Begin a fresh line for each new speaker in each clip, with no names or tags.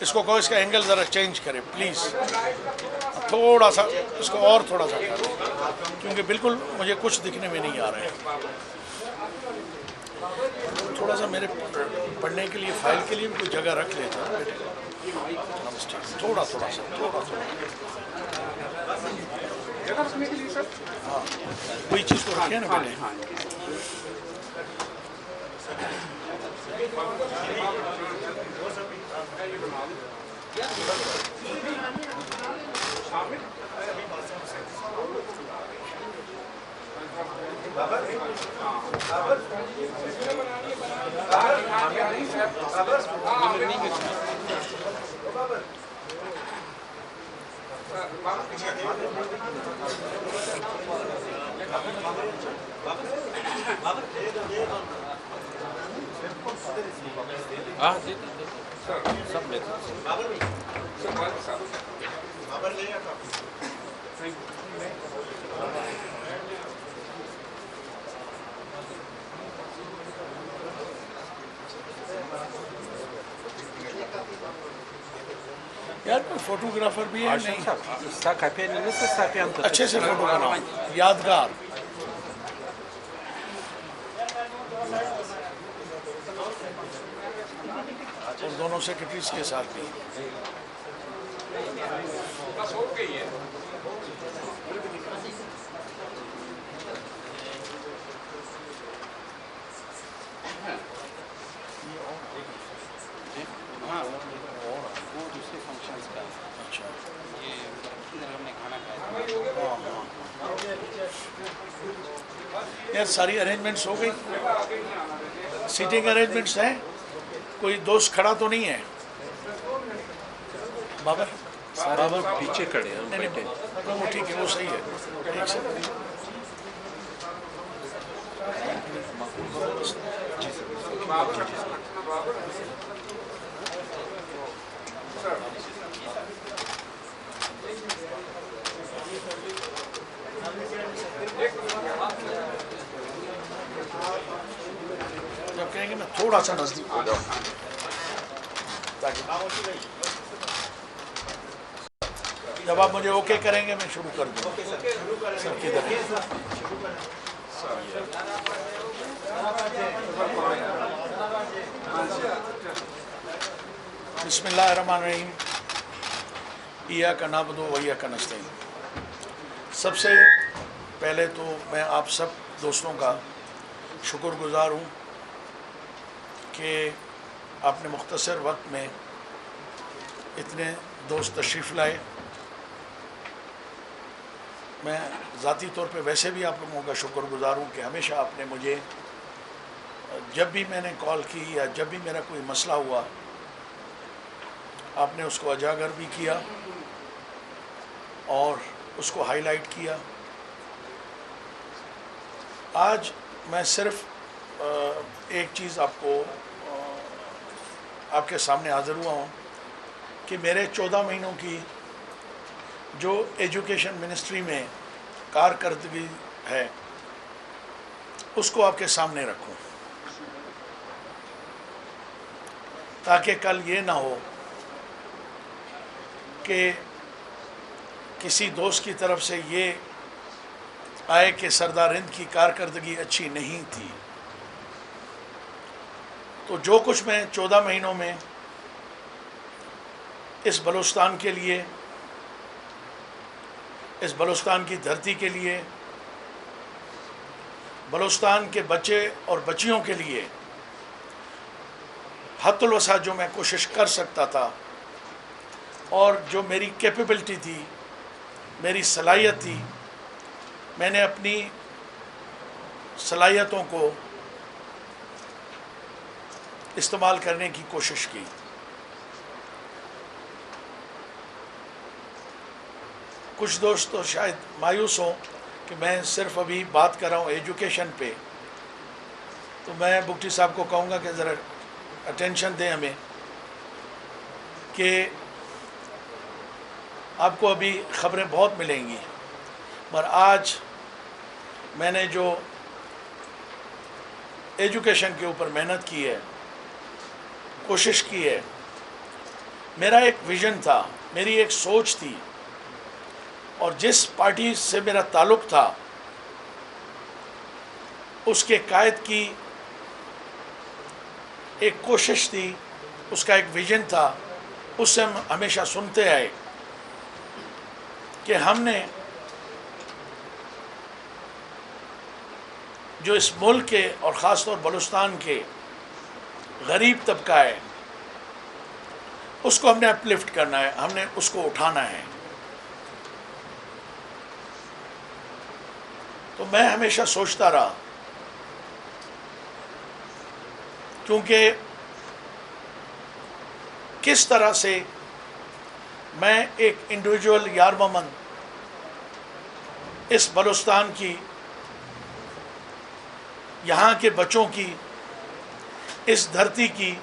اس کو کہو اس کا اینگل ذرا چینج کرے پلیز، تھوڑا سا اس کو اور تھوڑا سا کر دیں، کیونکہ بالکل مجھے کچھ دکھنے میں نہیں آ رہے ہیں۔ تھوڑا سا میرے پڑھنے کے لیے فائل کے لیے بھی کوئی جگہ رکھ لیتا بیٹے، تھوڑا سا تھوڑا ہاں کوئی چیز کو رکھے نا پہلے۔ یار کوئی فوٹوگرافر بھی ہے نہیں؟ اچھے سے فوٹو بناؤ یادگار۔ اور دونوں سیکرٹریز کے ساتھ بھی۔ یار ساری ارینجمنٹس ہو گئی، سیٹنگ ارینجمنٹس ہیں، کوئی دوست کھڑا تو نہیں ہے؟ بابر
پیچھے کھڑے ہیں بیٹھے،
وہ ٹھیک ہے، وہ صحیح ہے، ایک سیکنڈ۔ جب کہیں گے میں تھوڑا سا نزدیک ہو جاؤں جب آپ مجھے اوکے کریں گے میں شروع کر دوں سب کی طرح۔ بسم اللہ الرحمن الرحیم، ایاک نعبد و ایاک نستعین۔ سب سے پہلے تو میں آپ سب دوستوں کا شکر گزار ہوں کہ آپ نے مختصر وقت میں اتنے دوست تشریف لائے۔ میں ذاتی طور پہ ویسے بھی آپ لوگوں کا شکر گزار ہوں کہ ہمیشہ آپ نے مجھے جب بھی میں نے کال کی یا جب بھی میرا کوئی مسئلہ ہوا آپ نے اس کو اجاگر بھی کیا اور اس کو ہائی لائٹ کیا۔ آج میں صرف ایک چیز آپ کے سامنے حاضر ہوا ہوں کہ میرے 14 مہینوں کی جو ایجوکیشن منسٹری میں کارکردگی ہے اس کو آپ کے سامنے رکھوں، تاکہ کل یہ نہ ہو کہ کسی دوست کی طرف سے یہ آئے کہ سردار ہند کی کارکردگی اچھی نہیں تھی۔ تو جو کچھ میں 14 مہینوں میں اس بلوچستان کے لیے، اس بلوچستان کی دھرتی کے لیے، بلوچستان کے بچے اور بچیوں کے لیے حد الوسع جو میں کوشش کر سکتا تھا اور جو میری کیپیبلٹی تھی، میری صلاحیت تھی، میں نے اپنی صلاحیتوں کو استعمال کرنے کی کوشش کی۔ کچھ دوست تو شاید مایوس ہوں کہ میں صرف ابھی بات کر رہا ہوں ایجوکیشن پہ، تو میں بگٹی صاحب کو کہوں گا کہ ذرا اٹینشن دیں ہمیں کہ آپ کو ابھی خبریں بہت ملیں گی، مگر آج میں نے جو ایجوکیشن کے اوپر محنت کی ہے، کوشش کی ہے، میرا ایک ویژن تھا، میری ایک سوچ تھی، اور جس پارٹی سے میرا تعلق تھا اس کے قائد کی ایک کوشش تھی، اس کا ایک ویژن تھا، اس سے ہم ہمیشہ سنتے آئے کہ ہم نے جو اس ملک کے اور خاص طور بلوچستان کے غریب طبقہ ہے اس کو ہم نے اپ لفٹ کرنا ہے، ہم نے اس کو اٹھانا ہے. تو میں ہمیشہ سوچتا رہا، کیونکہ کس طرح سے میں ایک انڈیویجول یار محمد اس بلوچستان کی، یہاں کے بچوں کی، اس دھرتی کی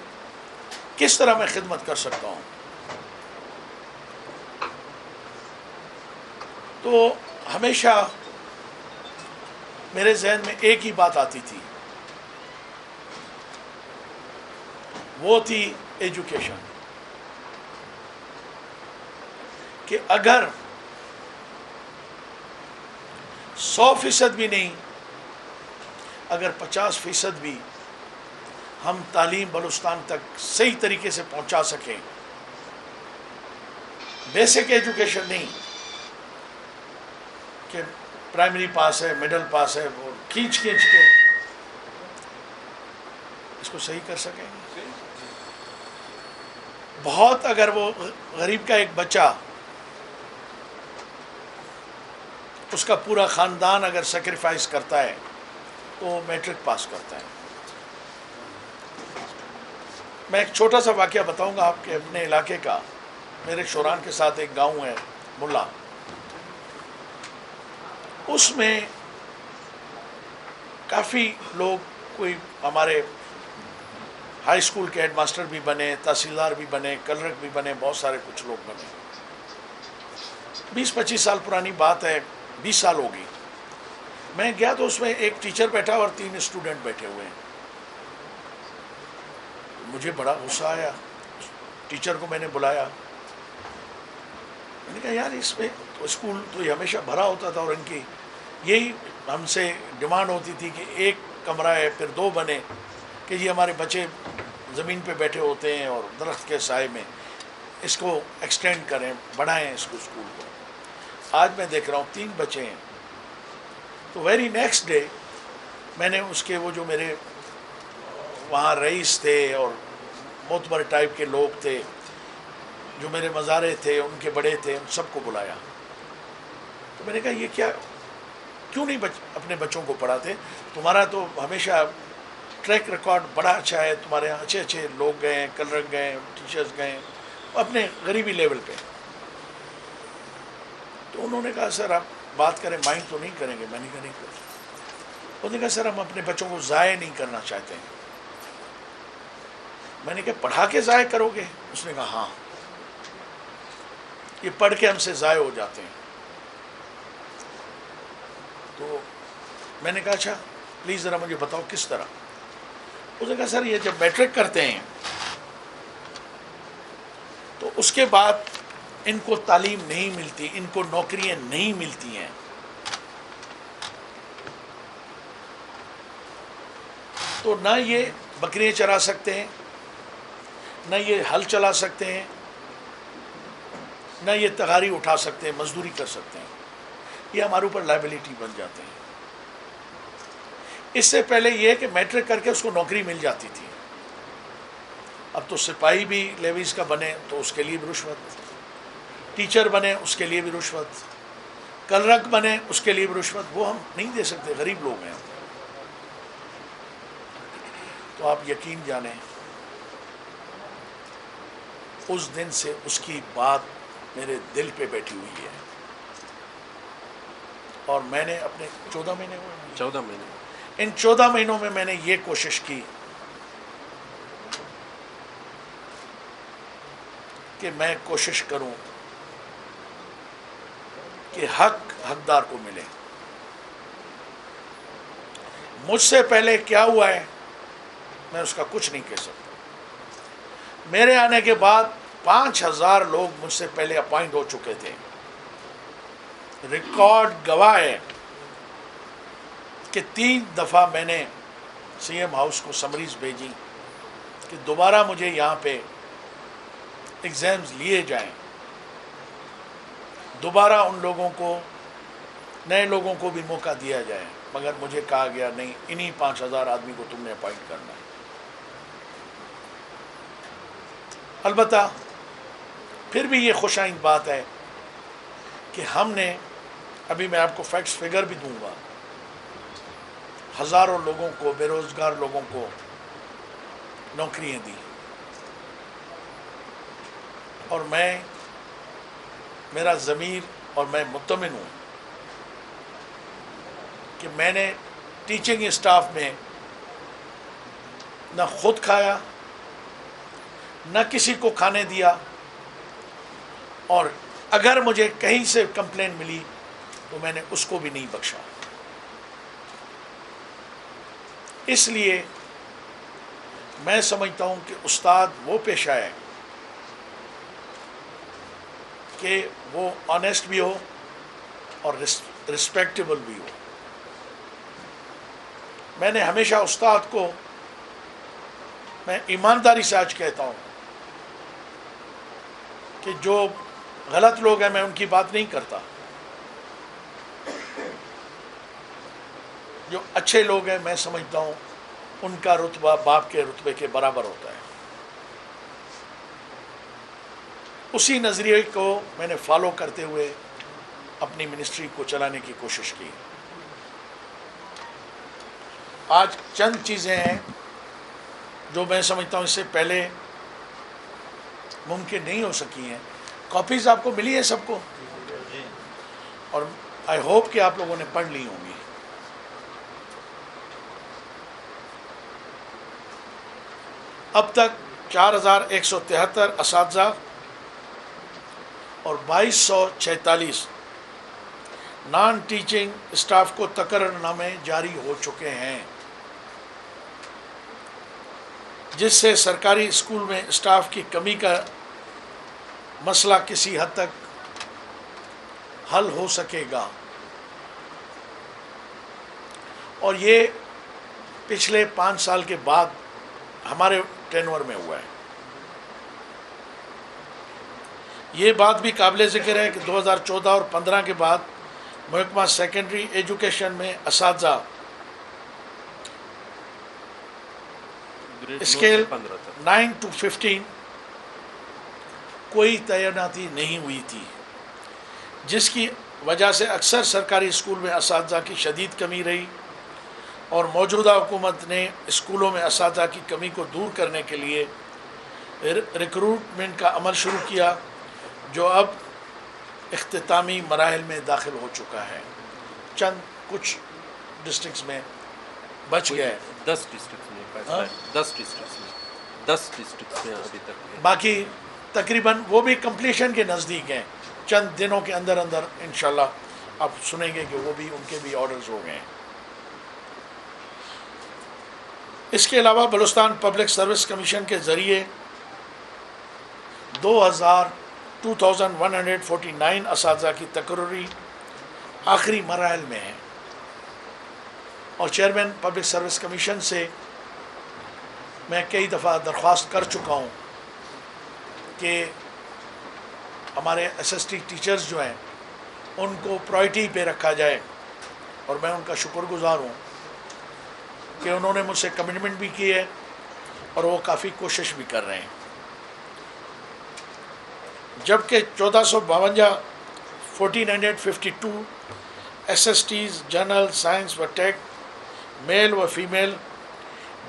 کس طرح میں خدمت کر سکتا ہوں. تو ہمیشہ میرے ذہن میں ایک ہی بات آتی تھی، وہ تھی ایجوکیشن. کہ اگر 100% بھی نہیں، اگر 50% بھی ہم تعلیم بلوچستان تک صحیح طریقے سے پہنچا سکیں، بیسک ایجوکیشن نہیں کہ پرائمری پاس ہے، مڈل پاس ہے، وہ کھینچ کے اس کو صحیح کر سکیں. بہت اگر وہ غریب کا ایک بچہ، اس کا پورا خاندان اگر سیکریفائز کرتا ہے تو وہ میٹرک پاس کرتا ہے. میں ایک چھوٹا سا واقعہ بتاؤں گا آپ کے اپنے علاقے کا. میرے شوران کے ساتھ ایک گاؤں ہے ملا، اس میں کافی لوگ، کوئی ہمارے ہائی اسکول کے ہیڈ ماسٹر بھی بنے، تحصیلدار بھی بنے، کلرک بھی بنے، بہت سارے کچھ لوگ بنے. 20-25 سال پرانی بات ہے، 20 سال ہوگی. میں گیا تو اس میں ایک ٹیچر بیٹھا اور 3 اسٹوڈنٹ بیٹھے ہوئے ہیں. مجھے بڑا غصہ آیا، ٹیچر کو میں نے بلایا، میں نے کہا یار اس میں تو اسکول تو یہ ہمیشہ بھرا ہوتا تھا، اور ان کی یہی ہم سے ڈیمانڈ ہوتی تھی کہ ایک کمرہ ہے، پھر 2 بنے، کہ یہ ہمارے بچے زمین پہ بیٹھے ہوتے ہیں اور درخت کے سائے میں، اس کو ایکسٹینڈ کریں، بڑھائیں اس کو اسکول کو. آج میں دیکھ رہا ہوں 3 بچے ہیں. تو ویری نیکسٹ ڈے میں نے اس کے وہ جو میرے وہاں رئیس تھے اور معتبر ٹائپ کے لوگ تھے، جو میرے مزارے تھے، ان کے بڑے تھے، ان سب کو بلایا. تو میں نے کہا یہ کیا، کیوں نہیں اپنے بچوں کو پڑھاتے؟ تمہارا تو ہمیشہ ٹریک ریکارڈ بڑا اچھا ہے، تمہارے یہاں اچھے اچھے لوگ گئے ہیں، کلرک گئے ہیں، ٹیچرز گئے ہیں اپنے غریبی لیول پہ. تو انہوں نے کہا سر آپ بات کریں، مائنڈ تو نہیں کریں گے؟ میں نے کہا نہیں کروں. انہوں نے کہا سر ہم اپنے بچوں کو ضائع نہیں کرنا چاہتے ہیں. میں نے کہا پڑھا کے ضائع کرو گے؟ اس نے کہا ہاں، یہ پڑھ کے ہم سے ضائع ہو جاتے ہیں. تو میں نے کہا اچھا پلیز ذرا مجھے بتاؤ کس طرح. اس نے کہا سر یہ جب میٹرک کرتے ہیں تو اس کے بعد ان کو تعلیم نہیں ملتی، ان کو نوکریاں نہیں ملتی ہیں. تو نہ یہ بکریاں چرا سکتے ہیں، نہ یہ ہل چلا سکتے ہیں، نہ یہ تغاری اٹھا سکتے ہیں، مزدوری کر سکتے ہیں. یہ ہمارے اوپر لائبلٹی بن جاتے ہیں. اس سے پہلے یہ کہ میٹرک کر کے اس کو نوکری مل جاتی تھی. اب تو سپاہی بھی لیویز کا بنے تو اس کے لیے بھی رشوت، ٹیچر بنے اس کے لیے بھی رشوت، کلرک بنے اس کے لیے بھی رشوت. وہ ہم نہیں دے سکتے، غریب لوگ ہیں. تو آپ یقین جانیں اس دن سے اس کی بات میرے دل پہ بیٹھی ہوئی ہے. اور میں نے اپنے 14 مہینے ان 14 مہینوں میں نے یہ کوشش کی کہ میں کوشش کروں کہ حق حقدار کو ملے. مجھ سے پہلے کیا ہوا ہے میں اس کا کچھ نہیں کہہ سکتا. میرے آنے کے بعد 5,000 لوگ مجھ سے پہلے اپوائنٹ ہو چکے تھے. ریکارڈ گواہ ہے کہ 3 دفعہ میں نے سی ایم ہاؤس کو سمریز بھیجی کہ دوبارہ مجھے یہاں پہ ایگزامز لیے جائیں, دوبارہ ان لوگوں کو, نئے لوگوں کو بھی موقع دیا جائے, مگر مجھے کہا گیا نہیں, انہی 5,000 آدمی کو تم نے اپوائنٹ کرنا ہے. البتہ پھر بھی یہ خوش آئند بات ہے کہ ہم نے, ابھی میں آپ کو فیکٹس فگر بھی دوں گا, ہزاروں لوگوں کو, بے روزگار لوگوں کو نوکریاں دی. اور میرا ضمیر اور میں مطمئن ہوں کہ میں نے ٹیچنگ اسٹاف میں نہ خود کھایا, نہ کسی کو کھانے دیا, اور اگر مجھے کہیں سے کمپلین ملی تو میں نے اس کو بھی نہیں بخشا. اس لیے میں سمجھتا ہوں کہ استاد وہ پیشہ ہے کہ وہ آنیسٹ بھی ہو اور رسپیکٹیبل بھی ہو. میں نے ہمیشہ استاد کو, میں ایمانداری سے آج کہتا ہوں کہ جو غلط لوگ ہیں میں ان کی بات نہیں کرتا, جو اچھے لوگ ہیں میں سمجھتا ہوں ان کا رتبہ باپ کے رتبے کے برابر ہوتا ہے. اسی نظریے کو میں نے فالو کرتے ہوئے اپنی منسٹری کو چلانے کی کوشش کی. آج چند چیزیں ہیں جو میں سمجھتا ہوں اس سے پہلے ممکن نہیں ہو سکی ہیں. کاپیز آپ کو ملی ہے سب کو, اور آئی ہوپ کہ آپ لوگوں نے پڑھ لی ہوں گی. اب تک 4,173 اساتذہ اور 2,246 نان ٹیچنگ اسٹاف کو تقرر نامے جاری ہو چکے ہیں, جس سے سرکاری اسکول میں اسٹاف کی کمی کا مسئلہ کسی حد تک حل ہو سکے گا. اور یہ پچھلے 5 سال کے بعد ہمارے ٹینور میں ہوا ہے. یہ بات بھی قابل ذکر ہے کہ 2014 اور 15 کے بعد محکمہ سیکنڈری ایجوکیشن میں اساتذہ اسکیل 9 to 15 کوئی تعیناتی نہیں ہوئی تھی, جس کی وجہ سے اکثر سرکاری اسکول میں اساتذہ کی شدید کمی رہی, اور موجودہ حکومت نے اسکولوں میں اساتذہ کی کمی کو دور کرنے کے لیے ریکروٹمنٹ کا عمل شروع کیا, جو اب اختتامی مراحل میں داخل ہو چکا ہے. چند کچھ ڈسٹرکٹس میں بچ گئے,
10 ڈسٹرکٹس میں ابھی تک,
باقی تقریباً وہ بھی کمپلیشن کے نزدیک ہیں. چند دنوں کے اندر انشاءاللہ آپ سنیں گے کہ وہ بھی, ان کے بھی آرڈرز ہو گئے ہیں. اس کے علاوہ بلوچستان پبلک سروس کمیشن کے ذریعے 2,149 اساتذہ کی تقرری آخری مراحل میں ہے, اور چیئرمین پبلک سروس کمیشن سے میں کئی دفعہ درخواست کر چکا ہوں کہ ہمارے ایس ایس ٹی ٹیچرز جو ہیں ان کو پرائرٹی پہ رکھا جائے, اور میں ان کا شکر گزار ہوں کہ انہوں نے مجھ سے کمٹمنٹ بھی کی ہے اور وہ کافی کوشش بھی کر رہے ہیں. جبکہ 1452 S S Ts general science و ٹیک میل و فیمیل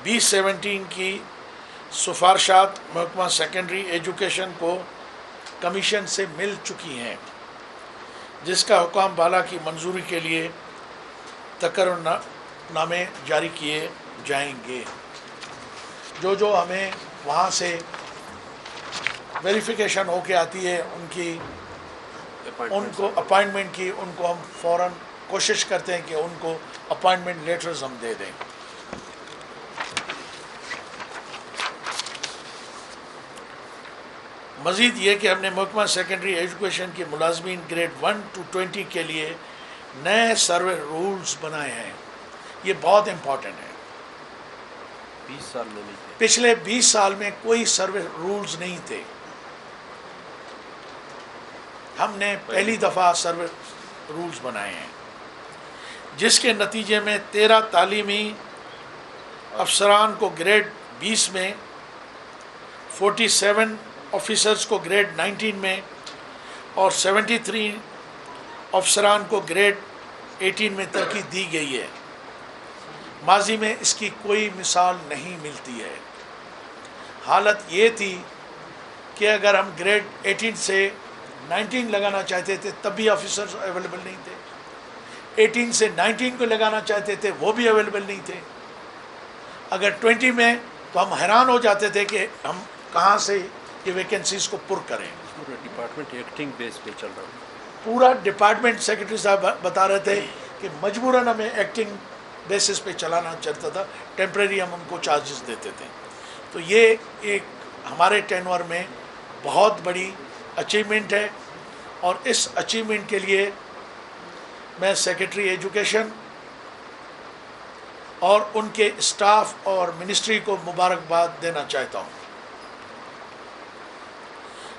2017 کی سفارشات محکمہ سیکنڈری ایجوکیشن کو کمیشن سے مل چکی ہیں, جس کا حکام بالا کی منظوری کے لیے تقرر نامے جاری کیے جائیں گے. جو ہمیں وہاں سے ویریفیکیشن ہو کے آتی ہے ان کو اپائنٹمنٹ کی, ان کو ہم فوراً کوشش کرتے ہیں کہ ان کو اپائنٹمنٹ لیٹرز ہم دے دیں. مزید یہ کہ ہم نے محکمہ سیکنڈری ایجوکیشن کے ملازمین گریڈ 1 to 20 کے لیے نئے سروے رولز بنائے ہیں. یہ بہت امپورٹنٹ ہے.
20 سال میں نہیں تھے.
پچھلے 20 سال میں کوئی سروے رولز نہیں تھے. ہم نے پہلی دفعہ سروے رولز بنائے ہیں، جس کے نتیجے میں 13 تعلیمی افسران کو گریڈ 20 میں، 47 آفیسرز کو گریڈ 19 میں اور 73 افسران کو گریڈ 18 میں ترقی دی گئی ہے. ماضی میں اس کی کوئی مثال نہیں ملتی ہے. حالت یہ تھی کہ اگر ہم گریڈ 18 سے 19 لگانا چاہتے تھے تب بھی آفیسرز اویلیبل نہیں تھے، 18 سے 19 کو لگانا چاہتے تھے وہ بھی اویلیبل نہیں تھے. اگر 20 میں تو ہم حیران ہو جاتے تھے کہ ہم کہاں سے یہ ویکنسیز کو پر کریں.
پورا ڈپارٹمنٹ ایکٹنگ بیس پہ چل رہا ہے.
پورا ڈپارٹمنٹ سیکرٹری صاحب بتا رہے تھے کہ مجبوراً ہمیں ایکٹنگ بیسس پہ چلانا چلتا تھا، ٹیمپریری ہم ان کو چارجز دیتے تھے. تو یہ ایک ہمارے ٹینور میں بہت بڑی اچیومنٹ ہے، اور اس اچیومنٹ کے لیے میں سیکرٹری ایجوکیشن اور ان کے اسٹاف اور منسٹری کو مبارکباد دینا چاہتا ہوں.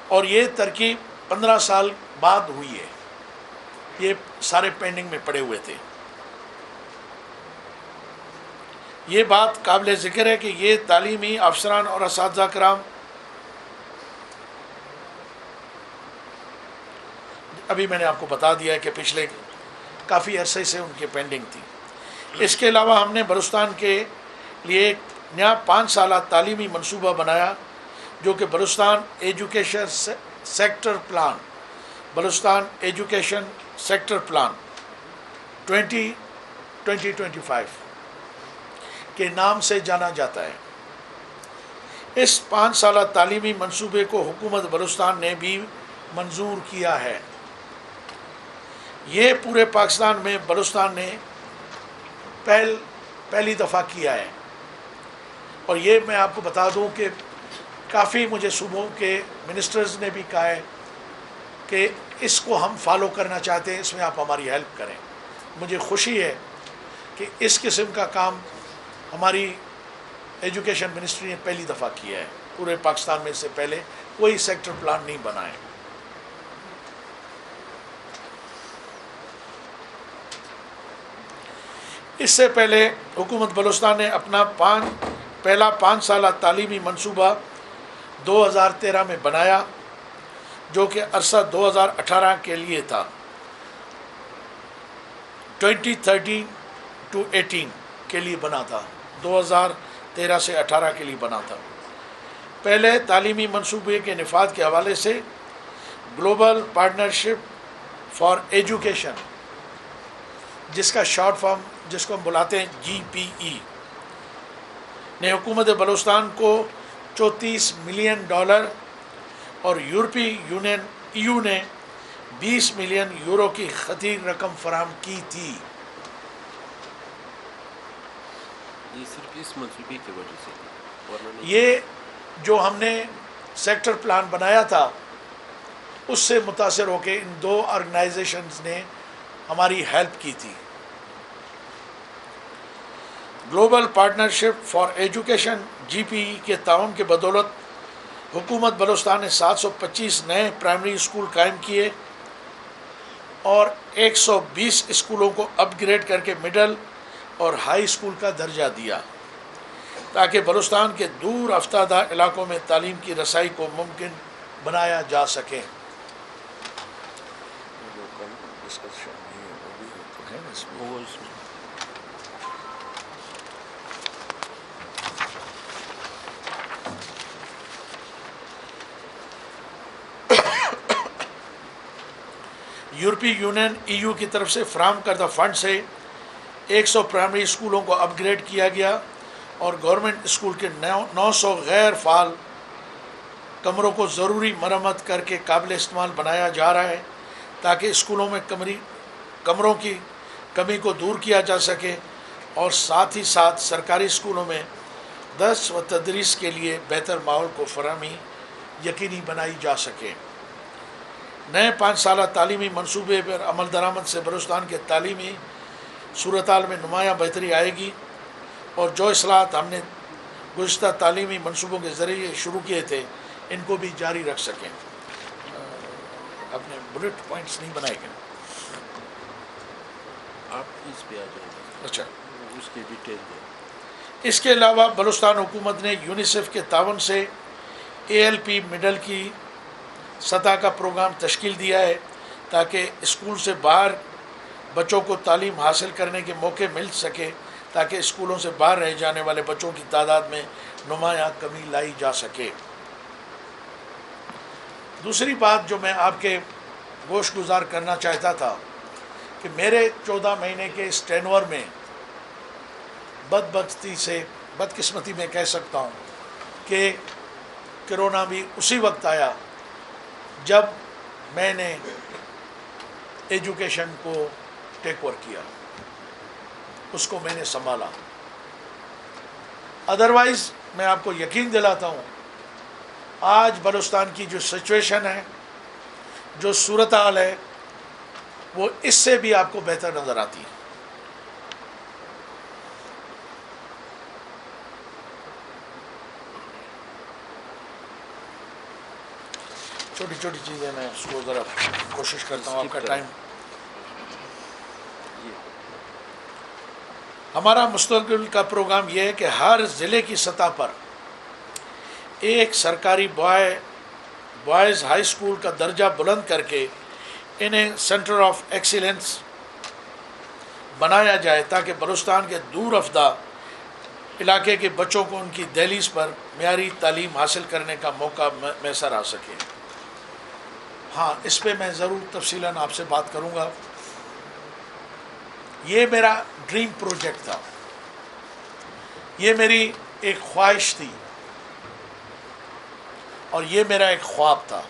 اور یہ ترقی 15 سال بعد ہوئی ہے. یہ سارے پینڈنگ میں پڑے ہوئے تھے. یہ بات قابل ذکر ہے کہ یہ تعلیمی افسران اور اساتذہ کرام ابھی میں نے آپ کو بتا دیا ہے کہ پچھلے کافی عرصے سے ان کی پینڈنگ تھی. اس کے علاوہ ہم نے بلوچستان کے لیے ایک نیا 5 سالہ تعلیمی منصوبہ بنایا جو کہ Balochistan education sector plan, Balochistan education sector plan 2025 کے نام سے جانا جاتا ہے. اس 5 سالہ تعلیمی منصوبے کو حکومت بلوچستان نے بھی منظور کیا ہے. یہ پورے پاکستان میں بلوچستان نے پہلی دفعہ کیا ہے. اور یہ میں آپ کو بتا دوں کہ کافی مجھے صوبوں کے منسٹرز نے بھی کہا ہے کہ اس کو ہم فالو کرنا چاہتے ہیں، اس میں آپ ہماری ہیلپ کریں. مجھے خوشی ہے کہ اس قسم کا کام ہماری ایجوکیشن منسٹری نے پہلی دفعہ کیا ہے. پورے پاکستان میں اس سے پہلے کوئی سیکٹر پلان نہیں بنا ہے. اس سے پہلے حکومت بلوچستان نے اپنا پہلا 5 سالہ تعلیمی منصوبہ 2013 میں بنایا جو کہ عرصہ 2018 کے لیے تھا، 2013 to 18 کے لیے بنا تھا، 2013 سے 18 کے لیے بنا تھا. پہلے تعلیمی منصوبے کے نفاذ کے حوالے سے گلوبل پارٹنرشپ فار ایجوکیشن، جس کا شارٹ فارم جس کو ہم بلاتے ہیں GPE، نے حکومت بلوچستان کو $34 ملین اور یورپی یونین EU نے 20 ملین یورو کی خطیر رقم فراہم کی تھی.
یہ صرف اس منصوبے کی وجہ سے، ورنہ نہیں.
یہ جو ہم نے سیکٹر پلان بنایا تھا اس سے متاثر ہو کے ان 2 آرگنائزیشنز نے ہماری ہیلپ کی تھی. Global partnership for education GPE کے تعاون کے بدولت حکومت بلوچستان نے 725 نئے پرائمری اسکول قائم کیے اور 120 اسکولوں کو اپ گریڈ کر کے مڈل اور ہائی اسکول کا درجہ دیا تاکہ بلوچستان کے دور افتادہ علاقوں میں تعلیم کی رسائی کو ممکن بنایا جا سکے. یورپی یونین EU کی طرف سے فراہم کردہ فنڈ سے 100 پرائمری اسکولوں کو اپ گریڈ کیا گیا اور گورنمنٹ اسکول کے 900 غیر فعال کمروں کو ضروری مرمت کر کے قابل استعمال بنایا جا رہا ہے تاکہ اسکولوں میں کمروں کی کمی کو دور کیا جا سکے اور ساتھ ہی ساتھ سرکاری اسکولوں میں درس و تدریس کے لیے بہتر ماحول کو فراہمی یقینی بنائی جا سکے۔ نئے 5 سالہ تعلیمی منصوبے پر عمل درآمد سے بلوچستان کے تعلیمی صورتحال میں نمایاں بہتری آئے گی، اور جو اصلاحات ہم نے گزشتہ تعلیمی منصوبوں کے ذریعے شروع کیے تھے ان کو بھی جاری رکھ سکیں۔ اپنے بلٹ پوائنٹس نہیں بنائے گئے؟
آپ اس پہ آ جائیں گے،
اچھا۔
اس کی ڈیٹیل میں۔
اس کے علاوہ بلوچستان حکومت نے یونیسیف کے تعاون سے ALP مڈل کی سطح کا پروگرام تشکیل دیا ہے تاکہ اسکول سے باہر بچوں کو تعلیم حاصل کرنے کے موقع مل سکے، تاکہ اسکولوں سے باہر رہ جانے والے بچوں کی تعداد میں نمایاں کمی لائی جا سکے۔ دوسری بات جو میں آپ کے گوش گزار کرنا چاہتا تھا کہ میرے 14 مہینے کے اس ٹینور میں بدقسمتی میں کہہ سکتا ہوں کہ کرونا بھی اسی وقت آیا جب میں نے ایجوکیشن کو ٹیک اوور کیا، اس کو میں نے سنبھالا۔ ادروائز میں آپ کو یقین دلاتا ہوں آج بلوچستان کی جو سچویشن ہے، جو صورتحال ہے، وہ اس سے بھی آپ کو بہتر نظر آتی ہے۔ چھوٹی چھوٹی چیزیں میں اس کو ذرا کوشش کرتا ہوں، آپ کا ٹائم۔ ہمارا مستقبل کا پروگرام یہ ہے کہ ہر ضلع کی سطح پر ایک سرکاری بوائز ہائی اسکول کا درجہ بلند کر کے انہیں سینٹر آف ایکسیلنس بنایا جائے، تاکہ بلوچستان کے دور افدا علاقے کے بچوں کو ان کی دہلیز پر معیاری تعلیم حاصل کرنے کا موقع میسر آ سکے۔ ہاں، اس پہ میں ضرور تفصیلاً آپ سے بات کروں گا۔ یہ میرا ڈریم پروجیکٹ تھا، یہ میری ایک خواہش تھی، اور یہ میرا ایک خواب تھا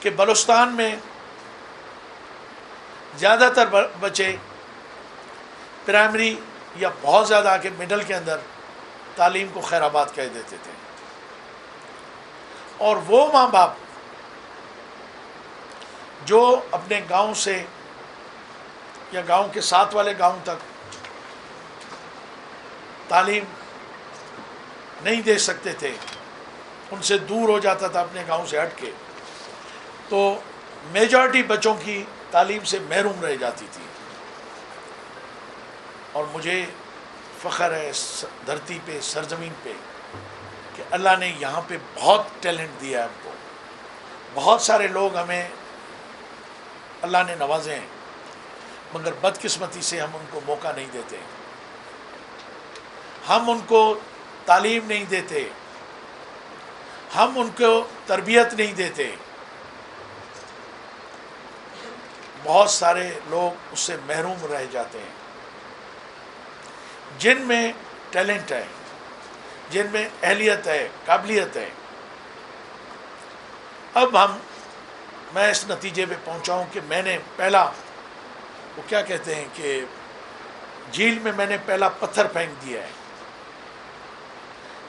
کہ بلوچستان میں زیادہ تر بچے پرائمری یا بہت زیادہ آ کے مڈل کے اندر تعلیم کو خیر آباد کہہ دیتے تھے، اور وہ ماں باپ جو اپنے گاؤں سے یا گاؤں کے ساتھ والے گاؤں تک تعلیم نہیں دے سکتے تھے، ان سے دور ہو جاتا تھا اپنے گاؤں سے ہٹ کے، تو میجارٹی بچوں کی تعلیم سے محروم رہ جاتی تھی۔ اور مجھے فخر ہے اس دھرتی پہ، سرزمین پہ، کہ اللہ نے یہاں پہ بہت ٹیلنٹ دیا ہے ہم کو، بہت سارے لوگ ہمیں اللہ نے نوازے ہیں، مگر بدقسمتی سے ہم ان کو موقع نہیں دیتے، ہم ان کو تعلیم نہیں دیتے، ہم ان کو تربیت نہیں دیتے۔ بہت سارے لوگ اس سے محروم رہ جاتے ہیں، جن میں ٹیلنٹ ہے، جن میں اہلیت ہے، قابلیت ہے۔ اب میں اس نتیجے پہ پہنچا ہوں کہ میں نے پہلا، وہ کیا کہتے ہیں کہ جھیل میں نے پہلا پتھر پھینک دیا ہے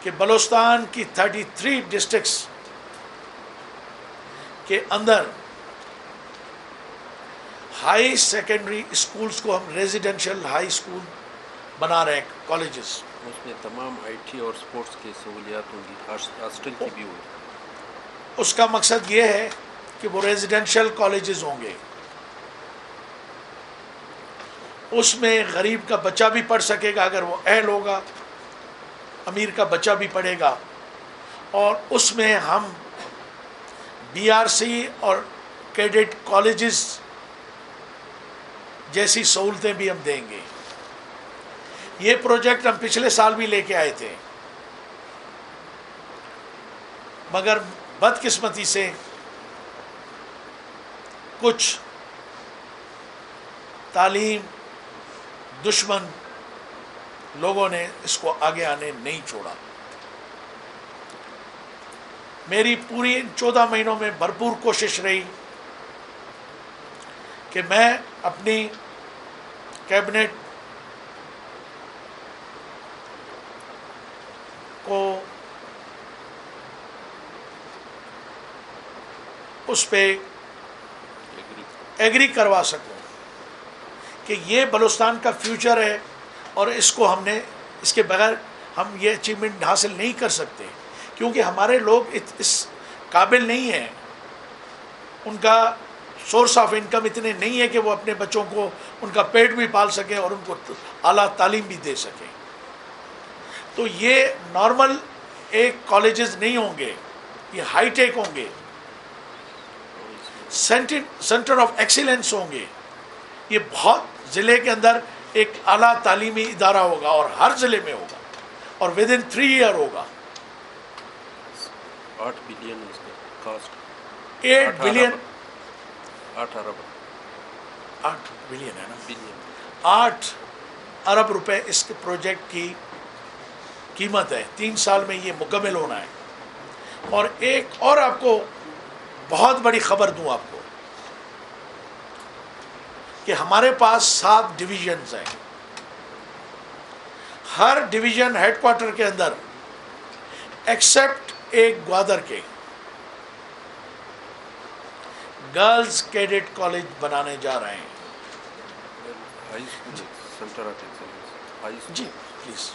کہ بلوچستان کی 33 ڈسٹرکٹس کے اندر ہائی سیکنڈری اسکولز کو ہم ریزیڈینشل ہائی اسکول بنا رہے ہیں، کالجز۔
اس میں تمام IT اور سپورٹس کی سہولیات ہوں گی، ہاسٹل کی بھی ہوگی۔
اس کا مقصد یہ ہے کہ وہ ریزیڈینشل کالجز ہوں گے، اس میں غریب کا بچہ بھی پڑھ سکے گا اگر وہ اہل ہوگا، امیر کا بچہ بھی پڑھے گا، اور اس میں ہم BRC اور کیڈٹ کالجز جیسی سہولتیں بھی ہم دیں گے۔ یہ پروجیکٹ ہم پچھلے سال بھی لے کے آئے تھے، مگر بدقسمتی سے کچھ تعلیم دشمن لوگوں نے اس کو آگے آنے نہیں چھوڑا۔ میری پوری 14 مہینوں میں بھرپور کوشش رہی کہ میں اپنی کیبنٹ کو اس پہ ایگری کروا سکوں کہ یہ بلوچستان کا فیوچر ہے، اور اس کو ہم نے، اس کے بغیر ہم یہ اچیومنٹ حاصل نہیں کر سکتے، کیونکہ ہمارے لوگ اس قابل نہیں ہیں، ان کا سورس آف انکم اتنے نہیں ہے کہ وہ اپنے بچوں کو ان کا پیٹ بھی پال سکیں اور ان کو اعلیٰ تعلیم بھی دے سکیں. تو یہ نارمل ایک کالجز نہیں ہوں گے، یہ ہائی ٹیک ہوں گے، سینٹر آف ایکسیلنس ہوں گے. یہ بہت ضلع کے اندر ایک اعلیٰ تعلیمی ادارہ ہوگا، اور ہر ضلع میں ہوگا، اور ود ان 3 ایئر ہوگا.
8 بلین اس کا کاسٹ.
8 بلین
8 ارب
8 بلین ہے نا،
بلین.
8 ارب روپے اس کے پروجیکٹ کی قیمت ہے. 3 سال میں یہ مکمل ہونا ہے. اور ایک اور آپ کو بہت بڑی خبر دوں آپ کو کہ ہمارے پاس 7 ڈویژنز ہیں. ہر ڈویژن ہیڈ کوارٹر کے اندر ایکسیپٹ ایک گوادر کے گرلز کیڈٹ کالج بنانے جا رہے ہیں.
High school centre of excellence high school.
جی پلیز.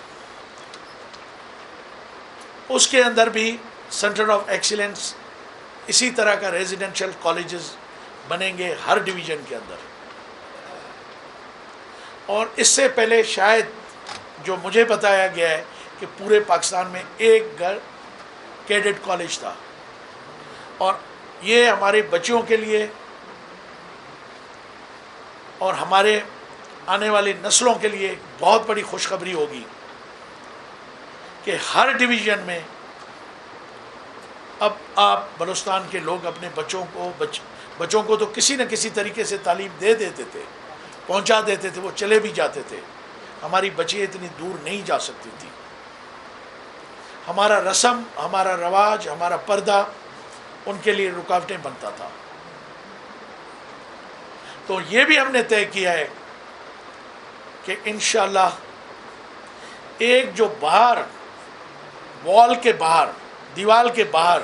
اس کے اندر بھی سینٹر آف ایکسیلنس، اسی طرح کا ریزیڈینشل کالجز بنیں گے ہر ڈویژن کے اندر. اور اس سے پہلے شاید جو مجھے بتایا گیا ہے کہ پورے پاکستان میں ایک کیڈٹ کالج تھا. اور یہ ہمارے بچوں کے لیے اور ہمارے آنے والی نسلوں کے لیے بہت بڑی خوشخبری ہوگی کہ ہر ڈویژن میں اب آپ بلوچستان کے لوگ اپنے بچوں کو تو کسی نہ کسی طریقے سے تعلیم دے دیتے تھے، پہنچا دیتے تھے، وہ چلے بھی جاتے تھے. ہماری بچیاں اتنی دور نہیں جا سکتی تھی. ہمارا رسم، ہمارا رواج، ہمارا پردہ ان کے لیے رکاوٹیں بنتا تھا. تو یہ بھی ہم نے طے کیا ہے کہ انشاءاللہ ایک جو باہر وال کے باہر، دیوال کے باہر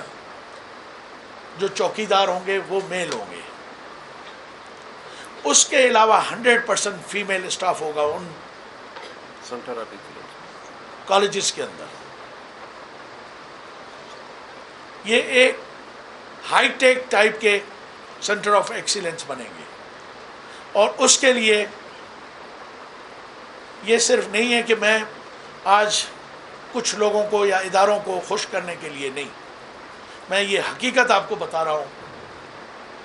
جو چوکیدار ہوں گے وہ میل ہوں گے. اس کے علاوہ 100% فیمیل اسٹاف ہوگا ان
سینٹر آف ایکسلنس
کالجز کے اندر. یہ ایک ہائی ٹیک ٹائپ کے سینٹر آف ایکسیلنس بنیں گے. اور اس کے لیے یہ صرف نہیں ہے کہ میں آج کچھ لوگوں کو یا اداروں کو خوش کرنے کے لیے نہیں، میں یہ حقیقت آپ کو بتا رہا ہوں.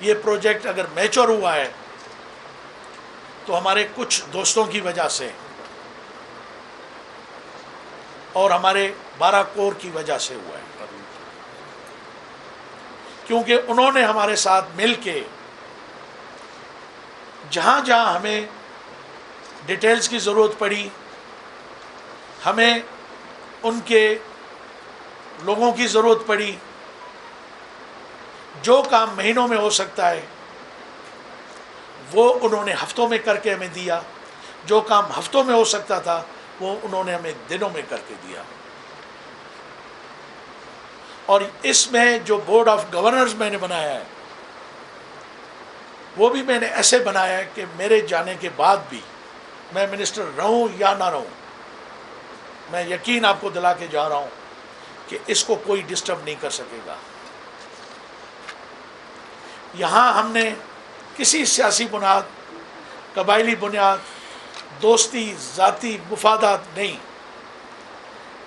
یہ پروجیکٹ اگر میچور ہوا ہے تو ہمارے کچھ دوستوں کی وجہ سے اور ہمارے 12 کور کی وجہ سے ہوا ہے، کیونکہ انہوں نے ہمارے ساتھ مل کے جہاں جہاں ہمیں ڈیٹیلز کی ضرورت پڑی، ہمیں ان کے لوگوں کی ضرورت پڑی، جو کام مہینوں میں ہو سکتا ہے وہ انہوں نے ہفتوں میں کر کے ہمیں دیا، جو کام ہفتوں میں ہو سکتا تھا وہ انہوں نے ہمیں دنوں میں کر کے دیا. اور اس میں جو بورڈ آف گورنرز میں نے بنایا ہے وہ بھی میں نے ایسے بنایا ہے کہ میرے جانے کے بعد بھی میں منسٹر رہوں یا نہ رہوں، میں یقین آپ کو دلا کے جا رہا ہوں کہ اس کو کوئی ڈسٹرب نہیں کر سکے گا. یہاں ہم نے کسی سیاسی بنیاد، قبائلی بنیاد، دوستی، ذاتی مفادات نہیں.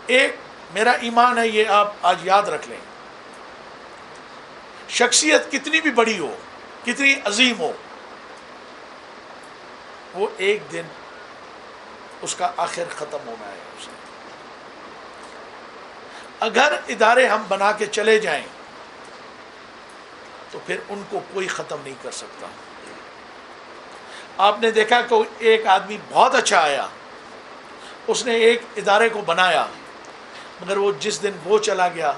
ایک میرا ایمان ہے، یہ آپ آج یاد رکھ لیں، شخصیت کتنی بھی بڑی ہو، کتنی عظیم ہو، وہ ایک دن اس کا آخر ختم ہونا ہے. اسے اگر ادارے ہم بنا کے چلے جائیں تو پھر ان کو کوئی ختم نہیں کر سکتا. آپ نے دیکھا کہ ایک آدمی بہت اچھا آیا، اس نے ایک ادارے کو بنایا، مگر وہ جس دن وہ چلا گیا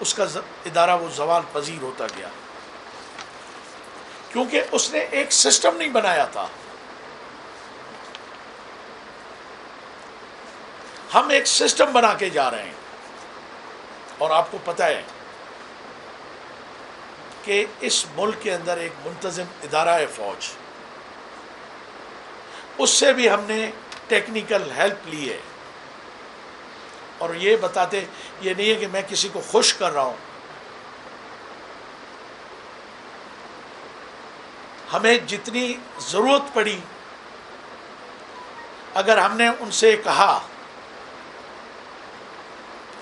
اس کا ادارہ وہ زوال پذیر ہوتا گیا، کیونکہ اس نے ایک سسٹم نہیں بنایا تھا. ہم ایک سسٹم بنا کے جا رہے ہیں. اور آپ کو پتہ ہے کہ اس ملک کے اندر ایک منتظم ادارہ ہے فوج، اس سے بھی ہم نے ٹیکنیکل ہیلپ لی ہے. اور یہ بتاتے، یہ نہیں ہے کہ میں کسی کو خوش کر رہا ہوں، ہمیں جتنی ضرورت پڑی، اگر ہم نے ان سے کہا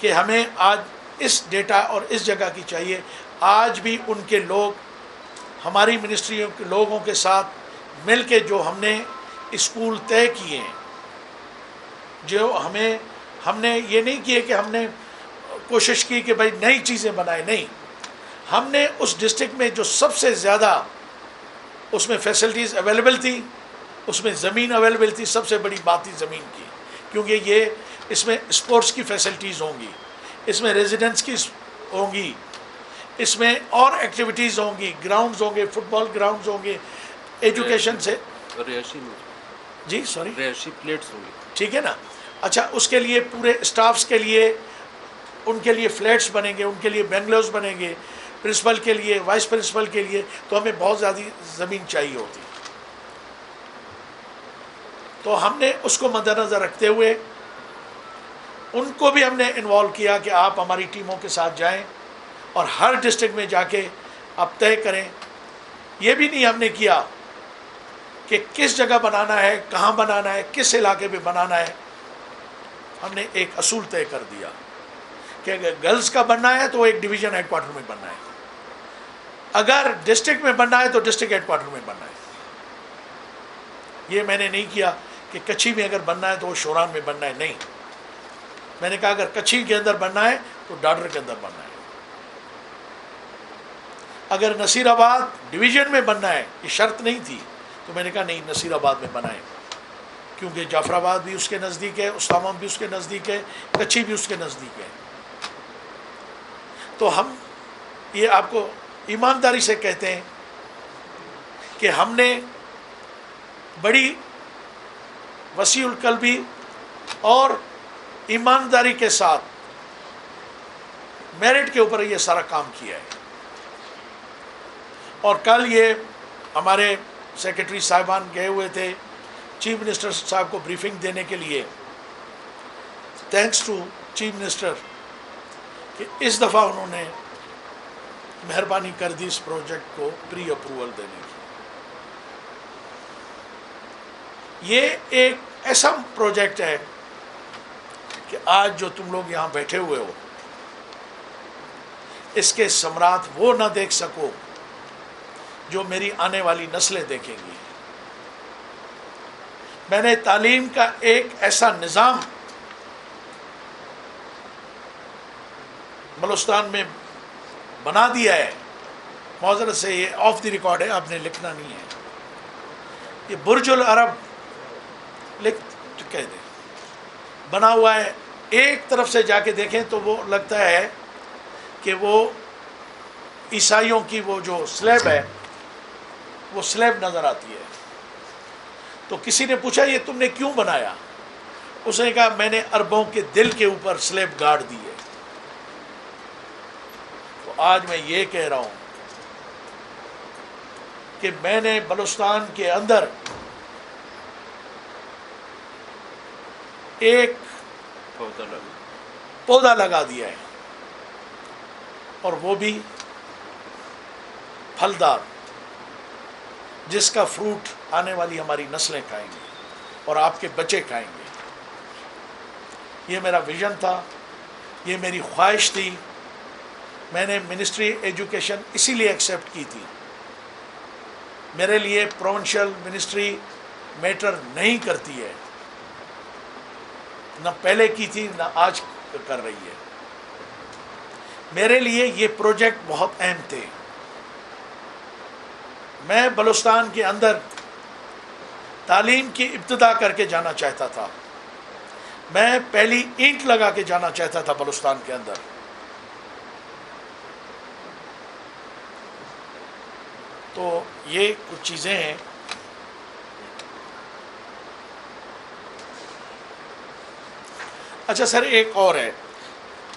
کہ ہمیں آج اس ڈیٹا اور اس جگہ کی چاہیے، آج بھی ان کے لوگ ہماری منسٹریوں کے لوگوں کے ساتھ مل کے جو ہم نے اسکول طے کیے ہیں، جو ہم نے یہ نہیں کیے کہ ہم نے کوشش کی کہ بھائی نئی چیزیں بنائیں، نہیں، ہم نے اس ڈسٹرکٹ میں جو سب سے زیادہ اس میں فیسلٹیز اویلیبل تھی، اس میں زمین اویلیبل تھی، سب سے بڑی بات تھی زمین کی، کیونکہ اس میں اسپورٹس کی فیسلٹیز ہوں گی، اس میں ریزیڈنس کی ہوں گی، اس میں اور ایکٹیویٹیز ہوں گی، گراؤنڈز ہوں گے، فٹ بال گراؤنڈز ہوں گے، ایجوکیشن سے. جی سوری،
رہائشی پلیٹس ہوں گی.
ٹھیک ہے نا. اچھا، اس کے لیے پورے اسٹافس کے لیے ان کے لیے فلیٹس بنیں گے، ان کے لیے بنگلوز بنیں گے، پرنسپل کے لیے، وائس پرنسپل کے لیے، تو ہمیں بہت زیادہ زمین چاہیے ہوتی. تو ہم نے اس کو مد نظر رکھتے ہوئے ان کو بھی ہم نے انوالو کیا کہ آپ ہماری ٹیموں کے ساتھ جائیں اور ہر ڈسٹرکٹ میں جا کے آپ طے کریں. یہ بھی نہیں ہم نے کیا کہ کس جگہ بنانا ہے، کہاں بنانا ہے، کس علاقے میں بنانا ہے. ہم نے ایک اصول طے کر دیا کہ اگر گرلز کا بننا ہے تو ایک ڈویژن ہیڈ کوارٹر میں بننا ہے، اگر ڈسٹرکٹ میں بننا ہے تو ڈسٹرکٹ ہیڈ کوارٹر میں بننا ہے. یہ میں نے نہیں کیا کہ کچھی میں اگر بننا ہے تو وہ شوران میں بننا ہے، نہیں. میں نے کہا اگر کچھی کے اندر بننا ہے تو ڈاڈر کے اندر بننا ہے. اگر نصیر آباد ڈویژن میں بننا ہے، یہ شرط نہیں تھی، تو میں نے کہا نہیں، نصیر آباد میں بنائیں، کیونکہ جعفر آباد بھی اس کے نزدیک ہے، اسامہ بھی اس کے نزدیک ہے، کچھی بھی اس کے نزدیک ہے. تو ہم یہ آپ کو ایمانداری سے کہتے ہیں کہ ہم نے بڑی وسیع القلبی اور ایمانداری کے ساتھ میرٹ کے اوپر یہ سارا کام کیا ہے. اور کل یہ ہمارے سیکرٹری صاحبان گئے ہوئے تھے چیف منسٹر صاحب کو بریفنگ دینے کے لیے. تھینکس ٹو چیف منسٹر کہ اس دفعہ انہوں نے مہربانی کر دی اس پروجیکٹ کو پری اپروول دینے کی. یہ ایک ایسا پروجیکٹ ہے کہ آج جو تم لوگ یہاں بیٹھے ہوئے ہو، اس کے ثمرات وہ نہ دیکھ سکو جو میری آنے والی نسلیں دیکھیں گی. میں نے تعلیم کا ایک ایسا نظام بلوچستان میں بنا دیا ہے، معذرت سے یہ آف دی ریکارڈ ہے، آپ نے لکھنا نہیں ہے، یہ برج العرب لکھ کہہ دیں بنا ہوا ہے. ایک طرف سے جا کے دیکھیں تو وہ لگتا ہے کہ وہ عیسائیوں کی وہ جو سلیب ہے وہ سلیب نظر آتی ہے. تو کسی نے پوچھا یہ تم نے کیوں بنایا؟ اس نے کہا میں نے عربوں کے دل کے اوپر سلیب گاڑ دی ہے. تو آج میں یہ کہہ رہا ہوں کہ میں نے بلوچستان کے اندر ایک پودا لگا دیا ہے، اور وہ بھی پھلدار، جس کا فروٹ آنے والی ہماری نسلیں کھائیں گے اور آپ کے بچے کھائیں گے. یہ میرا ویژن تھا، یہ میری خواہش تھی. میں نے منسٹری ایجوکیشن اسی لیے ایکسیپٹ کی تھی. میرے لیے پروونشل منسٹری میٹر نہیں کرتی ہے، نہ پہلے کی تھی نہ آج کر رہی ہے. میرے لیے یہ پروجیکٹ بہت اہم تھے. میں بلوچستان کے اندر تعلیم کی ابتدا کر کے جانا چاہتا تھا. میں پہلی اینٹ لگا کے جانا چاہتا تھا بلوچستان کے اندر. تو یہ کچھ چیزیں ہیں. اچھا سر، ایک اور ہے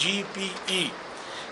GPE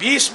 $20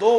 2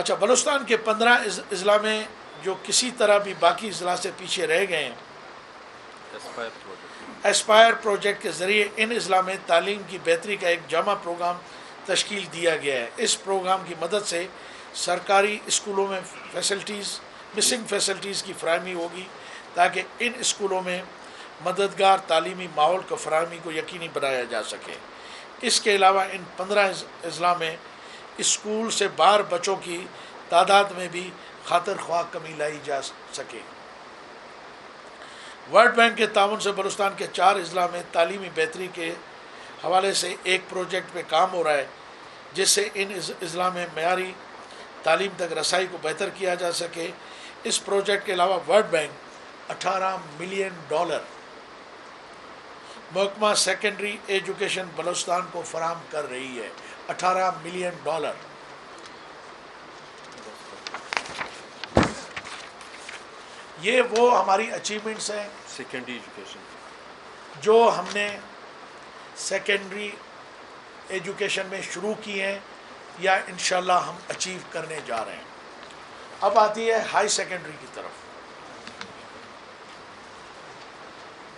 اچھا، بلوچستان کے 15 اضلاع میں جو کسی طرح بھی باقی اضلاع سے پیچھے رہ گئے ہیں، ایسپائر پروجیکٹ کے ذریعے ان اضلاع میں تعلیم کی بہتری کا ایک جامع پروگرام تشکیل دیا گیا ہے۔ اس پروگرام کی مدد سے سرکاری اسکولوں میں مسنگ فیسلٹیز کی فراہمی ہوگی تاکہ ان اسکولوں میں مددگار تعلیمی ماحول کو فراہمی کو یقینی بنایا جا سکے۔ اس کے علاوہ ان 15 اضلاع میں اسکول سے باہر بچوں کی تعداد میں بھی خاطر خواہ کمی لائی جا سکے۔ ورلڈ بینک کے تعاون سے بلوچستان کے 4 اضلاع میں تعلیمی بہتری کے حوالے سے ایک پروجیکٹ پہ کام ہو رہا ہے جس سے ان اضلاع میں معیاری تعلیم تک رسائی کو بہتر کیا جا سکے۔ اس پروجیکٹ کے علاوہ ورلڈ بینک $18 ملین محکمہ سیکنڈری ایجوکیشن بلوچستان کو فراہم کر رہی ہے۔ $18 ملین۔ یہ وہ ہماری اچیومنٹس ہیں
سیکنڈری ایجوکیشن
جو ہم نے سیکنڈری ایجوکیشن میں شروع کی ہیں یا انشاءاللہ ہم اچیو کرنے جا رہے ہیں۔ اب آتی ہے ہائی سیکنڈری کی طرف۔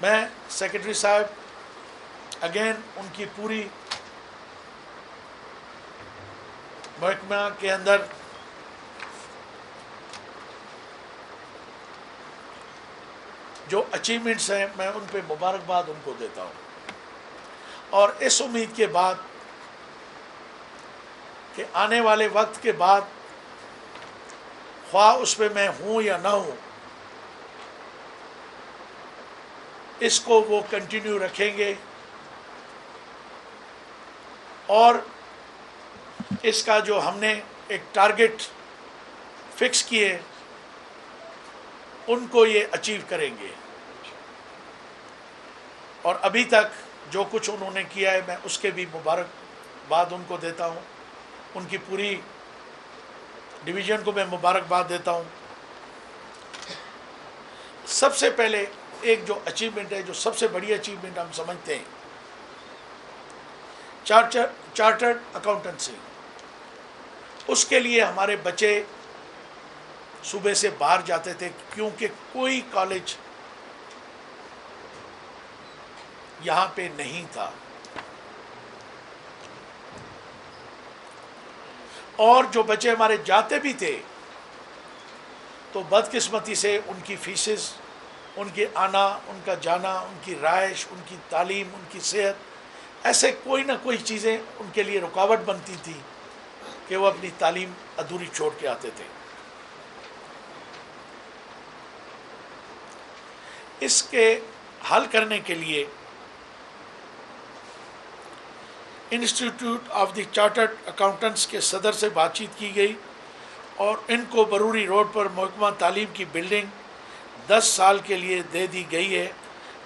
میں سیکرٹری صاحب اگین ان کی پوری محکمہ کے اندر جو اچیومنٹس ہیں میں ان پہ مبارکباد ان کو دیتا ہوں، اور اس امید کے بعد کہ آنے والے وقت کے بعد خواہ اس پہ میں ہوں یا نہ ہوں، اس کو وہ کنٹینیو رکھیں گے اور اس کا جو ہم نے ایک ٹارگٹ فکس کیے ان کو یہ اچیو کریں گے۔ اور ابھی تک جو کچھ انہوں نے کیا ہے میں اس کے بھی مبارکباد ان کو دیتا ہوں، ان کی پوری ڈویژن کو میں مبارکباد دیتا ہوں۔ سب سے پہلے ایک جو اچیومنٹ ہے، جو سب سے بڑی اچیومنٹ ہم سمجھتے ہیں، چارٹرڈ اکاؤنٹنسی، اس کے لیے ہمارے بچے صوبے سے باہر جاتے تھے کیونکہ کوئی کالج یہاں پہ نہیں تھا، اور جو بچے ہمارے جاتے بھی تھے تو بدقسمتی سے ان کی فیسز، ان کے آنا، ان کا جانا، ان کی رہائش، ان کی تعلیم، ان کی صحت، ایسے کوئی نہ کوئی چیزیں ان کے لیے رکاوٹ بنتی تھی کہ وہ اپنی تعلیم ادھوری چھوڑ کے آتے تھے۔ اس کے حل کرنے کے لیے institute of the chartered accountants کے صدر سے بات چیت کی گئی اور ان کو بروری روڈ پر محکمہ تعلیم کی بلڈنگ 10 سال کے لیے دے دی گئی ہے۔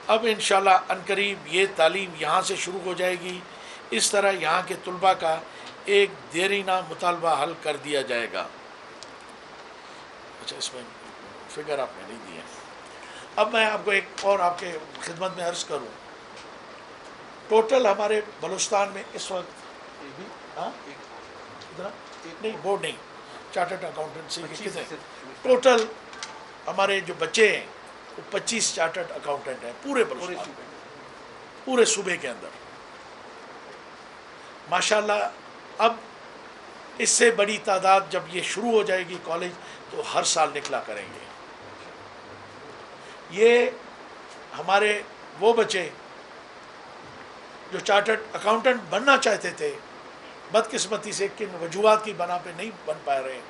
اب انشاءاللہ عنقریب یہ تعلیم یہاں سے شروع ہو جائے گی۔ اس طرح یہاں کے طلباء کا ایک دیرینہ مطالبہ حل کر دیا جائے گا۔ اچھا، اس میں فگر آپ نے نہیں دیا۔ اب میں آپ کو ایک اور آپ کے خدمت میں عرض کروں، ٹوٹل ہمارے بلوچستان میں اس وقت نہیں بورڈ نہیں، چارٹرڈ اکاؤنٹنسی کے کتنے ٹوٹل ہمارے جو بچے ہیں وہ 25 چارٹرڈ اکاؤنٹنٹ ہیں پورے بلوچستان میں، پورے صوبے کے اندر ماشاءاللہ۔ اب اس سے بڑی تعداد جب یہ شروع ہو جائے گی کالج تو ہر سال نکلا کریں گے۔ یہ ہمارے وہ بچے جو چارٹرڈ اکاؤنٹنٹ بننا چاہتے تھے، بدقسمتی سے کن وجوہات کی بنا پہ نہیں بن پا رہے،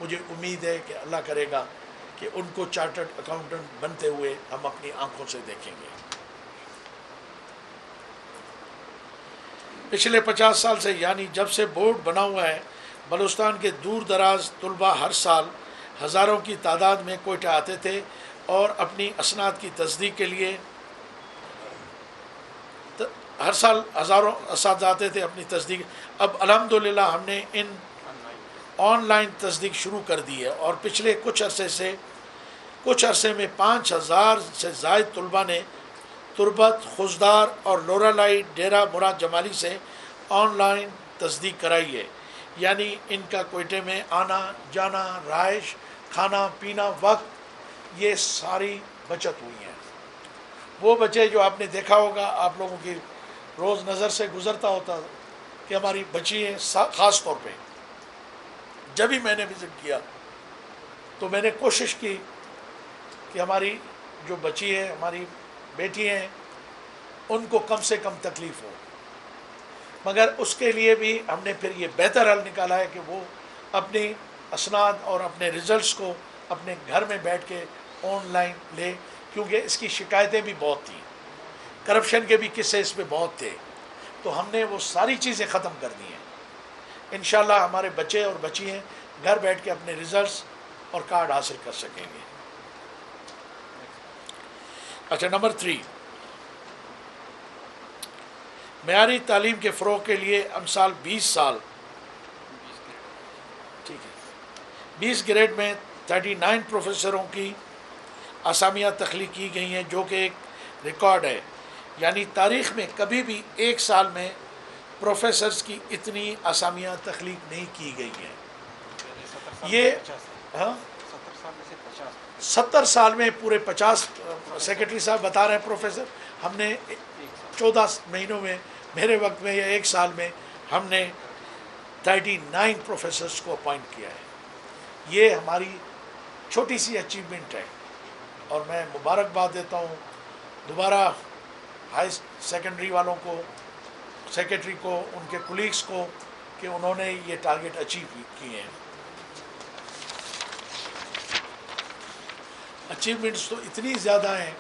مجھے امید ہے کہ اللہ کرے گا کہ ان کو چارٹرڈ اکاؤنٹنٹ بنتے ہوئے ہم اپنی آنکھوں سے دیکھیں گے۔ پچھلے 50 سال سے، یعنی جب سے بورڈ بنا ہوا ہے، بلوچستان کے دور دراز طلباء ہر سال ہزاروں کی تعداد میں کوئٹہ آتے تھے اور اپنی اسناد کی تصدیق کے لیے ہر سال ہزاروں اساتذہ آتے تھے اپنی تصدیق۔ اب الحمدللہ ہم نے ان آن لائن تصدیق شروع کر دی ہے اور پچھلے کچھ عرصے میں 5000 سے زائد طلباء نے تربت، خوزدار اور لورالائی ڈیرہ مراد جمالی سے آن لائن تصدیق کرائی ہے۔ یعنی ان کا کوئٹے میں آنا جانا، رہائش، کھانا پینا، وقت، یہ ساری بچت ہوئی ہیں۔ وہ بچے جو آپ نے دیکھا ہوگا، آپ لوگوں کی روز نظر سے گزرتا ہوتا کہ ہماری بچی ہیں، خاص طور پہ جب ہی میں نے وزٹ کیا تو میں نے کوشش کی کہ ہماری جو بچی ہے، ہماری بیٹی ہیں، ان کو کم سے کم تکلیف ہو، مگر اس کے لیے بھی ہم نے پھر یہ بہتر حل نکالا ہے کہ وہ اپنی اسناد اور اپنے ریزلٹس کو اپنے گھر میں بیٹھ کے آن لائن لے، کیونکہ اس کی شکایتیں بھی بہت تھیں، کرپشن کے بھی قصے اس پہ بہت تھے، تو ہم نے وہ ساری چیزیں ختم کر دی ہیں۔ انشاءاللہ ہمارے بچے اور بچیاں گھر بیٹھ کے اپنے ریزلٹس اور کارڈ حاصل کر سکیں گے۔ اچھا، نمبر 3، معیاری تعلیم کے فروغ کے لیے امسال 20 سال، ٹھیک ہے، 20 گریڈ میں 39 پروفیسروں کی اسامیاں تخلیق کی گئی ہیں، جو کہ ایک ریکارڈ ہے، یعنی تاریخ میں کبھی بھی ایک سال میں پروفیسرز کی اتنی اسامیاں تخلیق نہیں کی گئی ہیں۔ یہ 70 سال میں پورے 50 سیکرٹری صاحب بتا رہے ہیں پروفیسر، ہم نے 14 مہینوں میں، میرے وقت میں یا ایک سال میں ہم نے 39 پروفیسرز کو اپوائنٹ کیا ہے۔ یہ ہماری چھوٹی سی اچیومنٹ ہے، اور میں مبارکباد دیتا ہوں دوبارہ ہائی سیکنڈری والوں کو، سیکرٹری کو، ان کے کولیگس کو، کہ انہوں نے یہ ٹارگٹ اچیو کیے ہیں۔ اچیومنٹس تو اتنی زیادہ ہیں،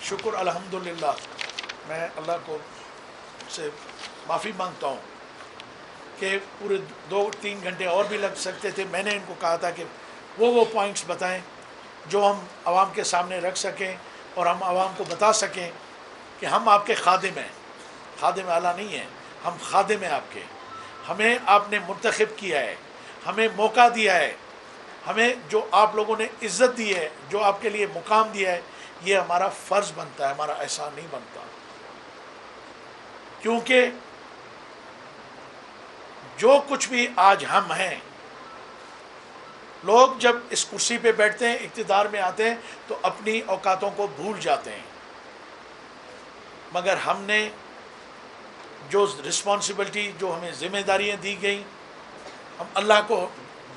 شکر الحمدللہ، میں اللہ کو سے معافی مانگتا ہوں کہ پورے 2-3 گھنٹے اور بھی لگ سکتے تھے۔ میں نے ان کو کہا تھا کہ وہ پوائنٹس بتائیں جو ہم عوام کے سامنے رکھ سکیں اور ہم عوام کو بتا سکیں کہ ہم آپ کے خادم ہیں، خادم اعلیٰ نہیں ہیں، ہم خادم ہیں آپ کے، ہمیں آپ نے منتخب کیا ہے، ہمیں موقع دیا ہے، ہمیں جو آپ لوگوں نے عزت دی ہے، جو آپ کے لیے مقام دیا ہے، یہ ہمارا فرض بنتا ہے، ہمارا احسان نہیں بنتا، کیونکہ جو کچھ بھی آج ہم ہیں، لوگ جب اس کرسی پہ بیٹھتے ہیں، اقتدار میں آتے ہیں، تو اپنی اوقاتوں کو بھول جاتے ہیں، مگر ہم نے جو رسپانسبلٹی، جو ہمیں ذمہ داریاں دی گئیں، ہم اللہ کو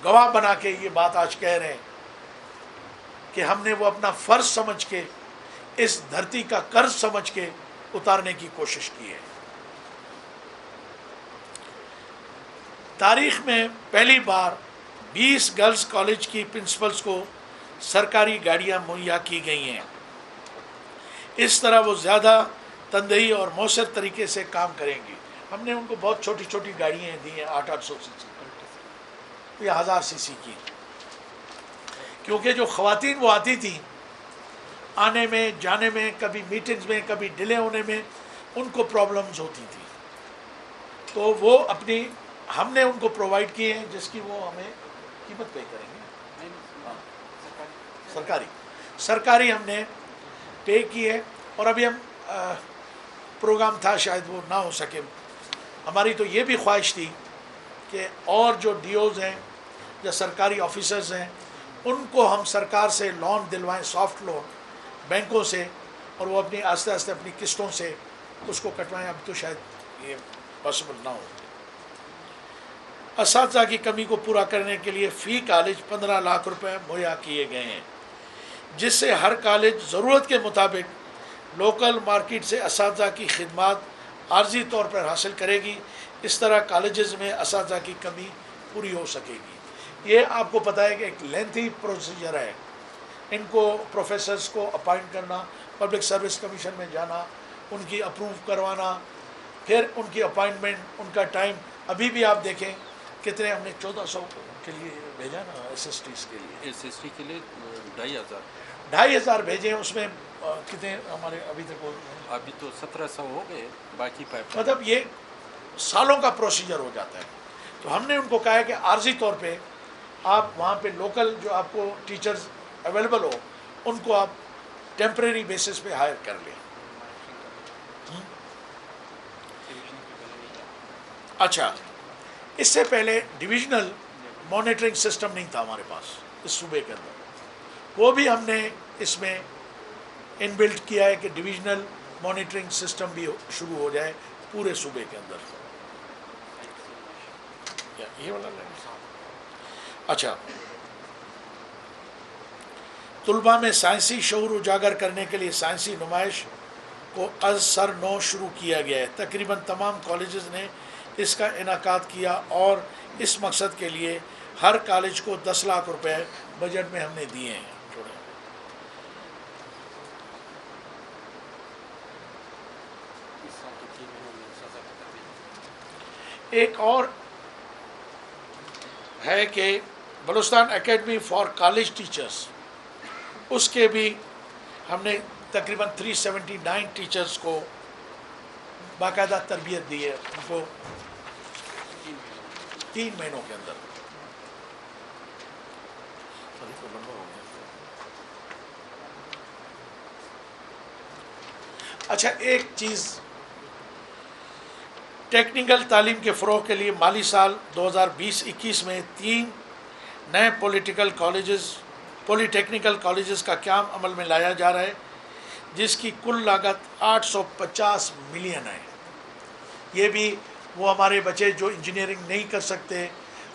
گواہ بنا کے یہ بات آج کہہ رہے ہیں کہ ہم نے وہ اپنا فرض سمجھ کے، اس دھرتی کا قرض سمجھ کے اتارنے کی کوشش کی ہے۔ تاریخ میں پہلی بار 20 گرلز کالج کی پرنسپلز کو سرکاری گاڑیاں مہیا کی گئی ہیں۔ اس طرح وہ زیادہ تندہی اور مؤثر طریقے سے کام کریں گی۔ ہم نے ان کو بہت چھوٹی چھوٹی گاڑیاں دی ہیں، 800 سی سی یا 1000 سی سی کی، کیونکہ جو خواتین وہ آتی تھیں، آنے میں جانے میں، کبھی میٹنگز میں، کبھی ڈیلے ہونے میں، ان کو پرابلمز ہوتی تھیں، تو وہ اپنی، ہم نے ان کو پرووائڈ کیے ہیں، جس کی وہ ہمیں قیمت پے کریں گے۔ سرکاری ہم نے پے کی ہے، اور ابھی ہم پروگرام تھا شاید وہ نہ ہو سکے۔ ہماری تو یہ بھی خواہش تھی کہ اور جو ڈی اوز ہیں یا سرکاری آفیسرز ہیں، ان کو ہم سرکار سے لون دلوائیں، سافٹ لون بینکوں سے، اور وہ اپنی آہستہ آہستہ اپنی قسطوں سے اس کو کٹوائیں۔ اب تو شاید یہ پاسبل نہ ہو۔ اساتذہ کی کمی کو پورا کرنے کے لیے فی کالج 15 لاکھ روپے مہیا کیے گئے ہیں، جس سے ہر کالج ضرورت کے مطابق لوکل مارکیٹ سے اساتذہ کی خدمات عارضی طور پر حاصل کرے گی۔ اس طرح کالجز میں اساتذہ کی کمی پوری ہو سکے گی۔ یہ آپ کو پتہ ہے کہ ایک لینتھی پروسیجر ہے، ان کو پروفیسرز کو اپائنٹ کرنا، پبلک سروس کمیشن میں جانا، ان کی اپروو کروانا، پھر ان کی اپائنٹمنٹ، ان کا ٹائم۔ ابھی بھی آپ دیکھیں کتنے ہم نے 1400 کے لیے بھیجا نا، ایس ایس ٹیز کے لیے،
ایس ایس ٹی کے لیے
2500 بھیجے ہیں، اس میں کتنے ہمارے ابھی تک ہو،
ابھی تو 1700 ہو گئے، باقی پائپ،
مطلب یہ سالوں کا پروسیجر ہو جاتا ہے۔ تو ہم نے ان کو کہا ہے کہ عارضی طور پہ آپ وہاں پہ لوکل جو آپ کو ٹیچرز اویلیبل ہو، ان کو آپ ٹیمپریری بیسس پہ ہائر کر لیں۔ اچھا، اس سے پہلے ڈویژنل مانیٹرنگ سسٹم نہیں تھا ہمارے پاس اس صوبے کے اندر، وہ بھی ہم نے اس میں ان بلٹ کیا ہے کہ ڈویژنل مانیٹرنگ سسٹم بھی شروع ہو جائے پورے صوبے کے اندر. یہ والا اچھا، طلباء میں سائنسی شعور اجاگر کرنے کے لیے سائنسی نمائش کو از سر نو شروع کیا گیا ہے. تقریباً تمام کالجز نے اس کا انعقاد کیا اور اس مقصد کے لیے ہر کالج کو 10 لاکھ روپے بجٹ میں ہم نے دیے ہیں. ایک اور ہے کہ Balochistan academy for college teachers, اس کے بھی ہم نے تقریباً 379 ٹیچرز کو باقاعدہ تربیت دی ہے، ان کو 3 مہینوں کے اندر. اچھا، ایک چیز، ٹیکنیکل تعلیم کے فروغ کے لیے مالی سال 2020-21 میں 3 نئے پولی ٹیکنیکل کالجز کا قیام عمل میں لایا جا رہا ہے، جس کی کل لاگت 850 ملین ہے. یہ بھی وہ ہمارے بچے جو انجینئرنگ نہیں کر سکتے،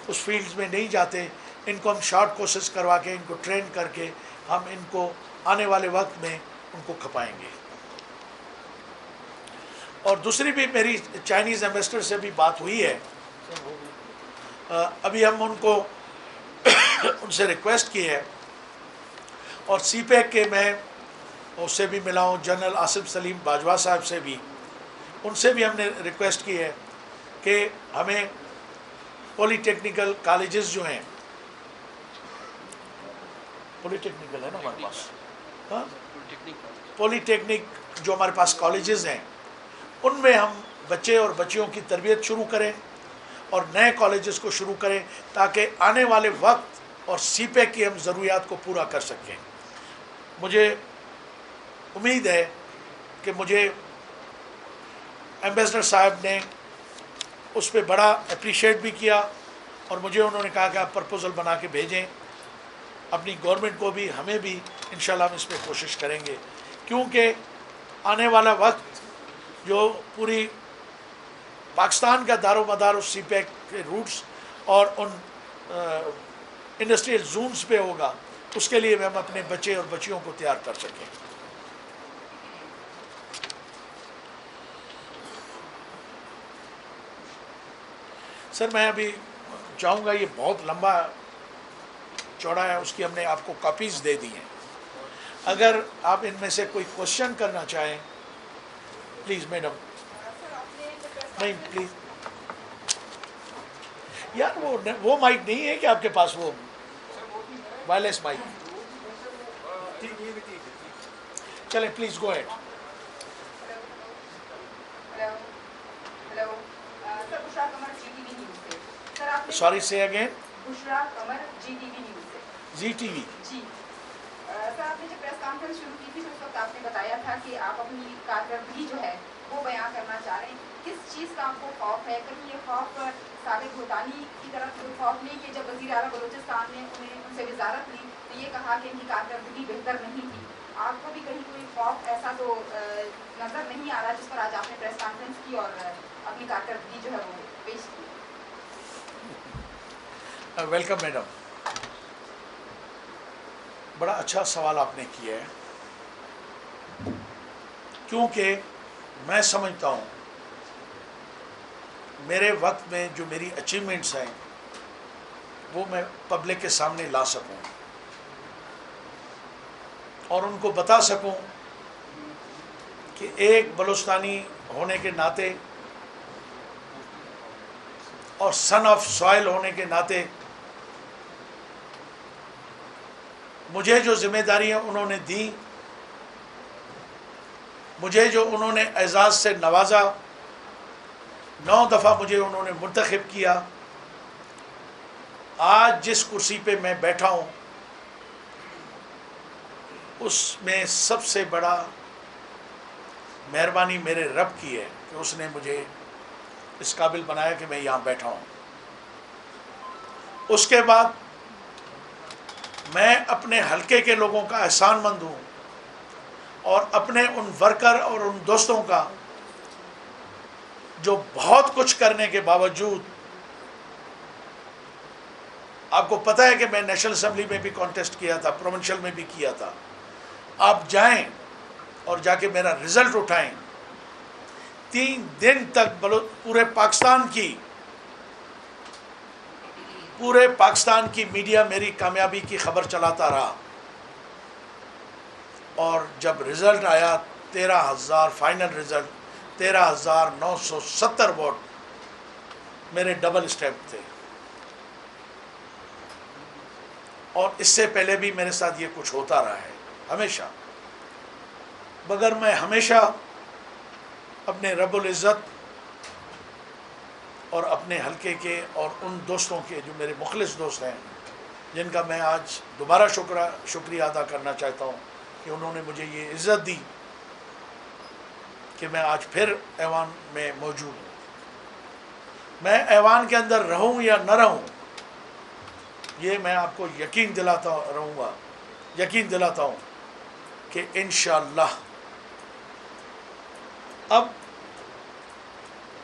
اس فیلڈز میں نہیں جاتے، ان کو ہم شارٹ کورسز کروا کے ان کو ٹرین کر کے ہم ان کو آنے والے وقت میں ان کو کھپائیں گے. اور دوسری بھی میری چائنیز ایمبیسڈر سے بھی بات ہوئی ہے. ابھی ہم ان کو ان سے ریکویسٹ کی ہے، اور سی پیک کے میں اس سے بھی ملا ہوں، جنرل آصف سلیم باجوہ صاحب سے بھی، ان سے بھی ہم نے ریکویسٹ کی ہے کہ ہمیں پولی ٹیکنیکل کالجز جو ہیں، پولی ٹیکنیکل ہے نا ہمارے پاس، ہاں پولی ٹیکنک جو ہمارے پاس کالجز ہیں، ان میں ہم بچے اور بچیوں کی تربیت شروع کریں اور نئے کالجز کو شروع کریں تاکہ آنے والے وقت اور سی پیک کی ہم ضروریات کو پورا کر سکیں. مجھے امید ہے کہ مجھے ایمبیسڈر صاحب نے اس پہ بڑا اپریشیٹ بھی کیا، اور مجھے انہوں نے کہا کہ آپ پرپوزل بنا کے بھیجیں اپنی گورنمنٹ کو بھی، ہمیں بھی، انشاءاللہ ہم اس پہ کوشش کریں گے، کیونکہ آنے والا وقت جو پوری پاکستان کا دار و مدار اس سی پیک کے روٹس اور ان انڈسٹریل زونز پہ ہوگا، اس کے لیے ہم اپنے بچے اور بچیوں کو تیار کر سکیں. سر میں ابھی چاہوں گا، یہ بہت لمبا چوڑا ہے، اس کی ہم نے آپ کو کاپیز دے دی ہیں. اگر آپ ان میں سے کوئی کوشچن کرنا چاہیں پلیز میڈم. نہیں پلیز یار، وہ مائک نہیں ہے کہ آپ کے پاس وہ وائرلیس مائک؟ چلیں please go ahead. Sorry say again.
Bushra Qamar G T V news سے.
Z T V.
جی سر، آپ نے جب پریس کانفرنس شروع کی تھی تو اس وقت آپ نے بتایا تھا کہ آپ اپنی کارکردگی جو ہے وہ بیان کرنا چاہ رہے ہیں. کس چیز کا آپ کو خوف ہے؟ کہیں یہ خوف سابق بھوٹانی کی طرف کوئی خوف نہیں کہ جب وزیر اعلیٰ بلوچستان نے ان سے وزارت لی تو یہ کہا کہ ان کی کارکردگی بہتر نہیں تھی؟ آپ کو بھی کہیں کوئی خوف ایسا تو نظر نہیں آ رہا جس پر آج آپ نے پریس کانفرنس کی اور اپنی کارکردگی جو ہے وہ پیش کی؟
Welcome madam. بڑا اچھا سوال آپ نے کیا ہے، کیونکہ میں سمجھتا ہوں میرے وقت میں جو میری اچیومنٹس ہیں وہ میں پبلک کے سامنے لا سکوں اور ان کو بتا سکوں کہ ایک بلوچستانی ہونے کے ناطے اور سن آف سوائل ہونے کے ناطے مجھے جو ذمہ داریاں انہوں نے دیں، مجھے جو انہوں نے اعزاز سے نوازا، 9 دفعہ مجھے انہوں نے منتخب کیا، آج جس کرسی پہ میں بیٹھا ہوں اس میں سب سے بڑا مہربانی میرے رب کی ہے کہ اس نے مجھے اس قابل بنایا کہ میں یہاں بیٹھا ہوں. اس کے بعد میں اپنے حلقے کے لوگوں کا احسان مند ہوں اور اپنے ان ورکر اور ان دوستوں کا جو بہت کچھ کرنے کے باوجود، آپ کو پتہ ہے کہ میں نیشنل اسمبلی میں بھی کانٹیسٹ کیا تھا، پروونشل میں بھی کیا تھا، آپ جائیں اور جا کے میرا رزلٹ اٹھائیں، 3 دن تک پورے پاکستان کی میڈیا میری کامیابی کی خبر چلاتا رہا، اور جب رزلٹ آیا 13,000 فائنل رزلٹ 13,970 ووٹ میرے ڈبل اسٹیپ تھے، اور اس سے پہلے بھی میرے ساتھ یہ کچھ ہوتا رہا ہے ہمیشہ، مگر میں ہمیشہ اپنے رب العزت اور اپنے حلقے کے اور ان دوستوں کے جو میرے مخلص دوست ہیں، جن کا میں آج دوبارہ شکریہ ادا کرنا چاہتا ہوں کہ انہوں نے مجھے یہ عزت دی کہ میں آج پھر ایوان میں موجود ہوں۔ میں ایوان کے اندر رہوں یا نہ رہوں، یہ میں آپ کو یقین دلاتا ہوں کہ انشاءاللہ اب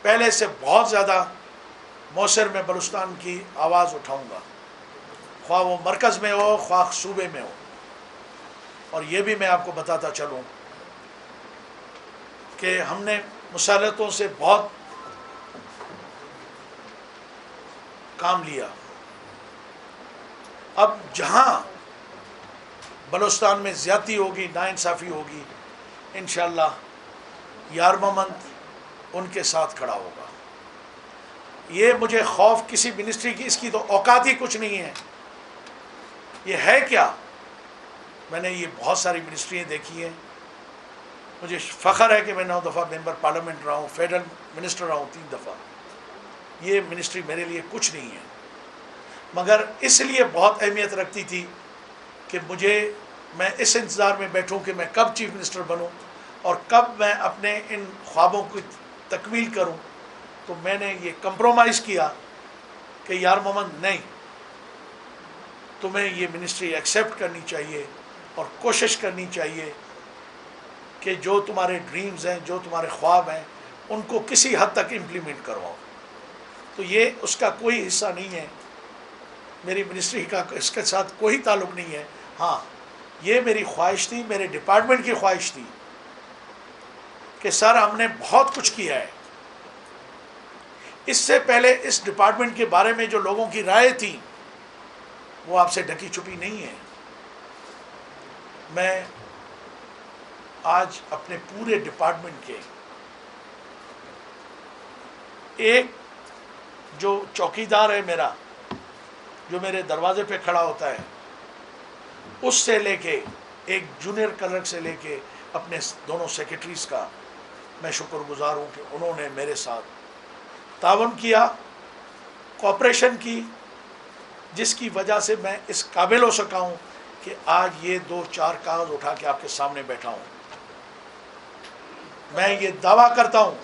پہلے سے بہت زیادہ مؤثر میں بلوچستان کی آواز اٹھاؤں گا، خواہ وہ مرکز میں ہو خواہ صوبے میں ہو۔ اور یہ بھی میں آپ کو بتاتا چلوں کہ ہم نے مسالتوں سے بہت کام لیا، اب جہاں بلوچستان میں زیادتی ہوگی، ناانصافی ہوگی، انشاءاللہ یار محمد ان کے ساتھ کھڑا ہوگا۔ یہ مجھے خوف کسی منسٹری کی، اس کی تو اوقات ہی کچھ نہیں ہے، یہ ہے کیا؟ میں نے یہ بہت ساری منسٹریاں دیکھی ہیں، مجھے فخر ہے کہ میں 9 دفعہ ممبر پارلیمنٹ رہا ہوں، فیڈرل منسٹر رہا ہوں 3 دفعہ، یہ منسٹری میرے لیے کچھ نہیں ہے، مگر اس لیے بہت اہمیت رکھتی تھی کہ میں اس انتظار میں بیٹھوں کہ میں کب چیف منسٹر بنوں اور کب میں اپنے ان خوابوں کی تکمیل کروں۔ تو میں نے یہ کمپرومائز کیا کہ یار محمد نہیں، تمہیں یہ منسٹری ایکسیپٹ کرنی چاہیے اور کوشش کرنی چاہیے کہ جو تمہارے ڈریمز ہیں، جو تمہارے خواب ہیں، ان کو کسی حد تک امپلیمنٹ کرواؤ۔ تو یہ اس کا کوئی حصہ نہیں ہے، میری منسٹری کا اس کے ساتھ کوئی تعلق نہیں ہے۔ ہاں، یہ میری خواہش تھی، میرے ڈپارٹمنٹ کی خواہش تھی کہ سر ہم نے بہت کچھ کیا ہے۔ اس سے پہلے اس ڈپارٹمنٹ کے بارے میں جو لوگوں کی رائے تھی وہ آپ سے ڈھکی چھپی نہیں ہے۔ میں آج اپنے پورے ڈپارٹمنٹ کے ایک جو چوکیدار ہے میرا، جو میرے دروازے پہ کھڑا ہوتا ہے، اس سے لے کے ایک جونیئر کلرک سے لے کے اپنے دونوں سیکرٹریز کا میں شکر گزار ہوں کہ انہوں نے میرے ساتھ تعاون کیا، کوآپریشن کی، جس کی وجہ سے میں اس قابل ہو سکا ہوں کہ آج یہ 2-4 کاغذ اٹھا کے آپ کے سامنے بیٹھا ہوں۔ میں یہ دعویٰ کرتا ہوں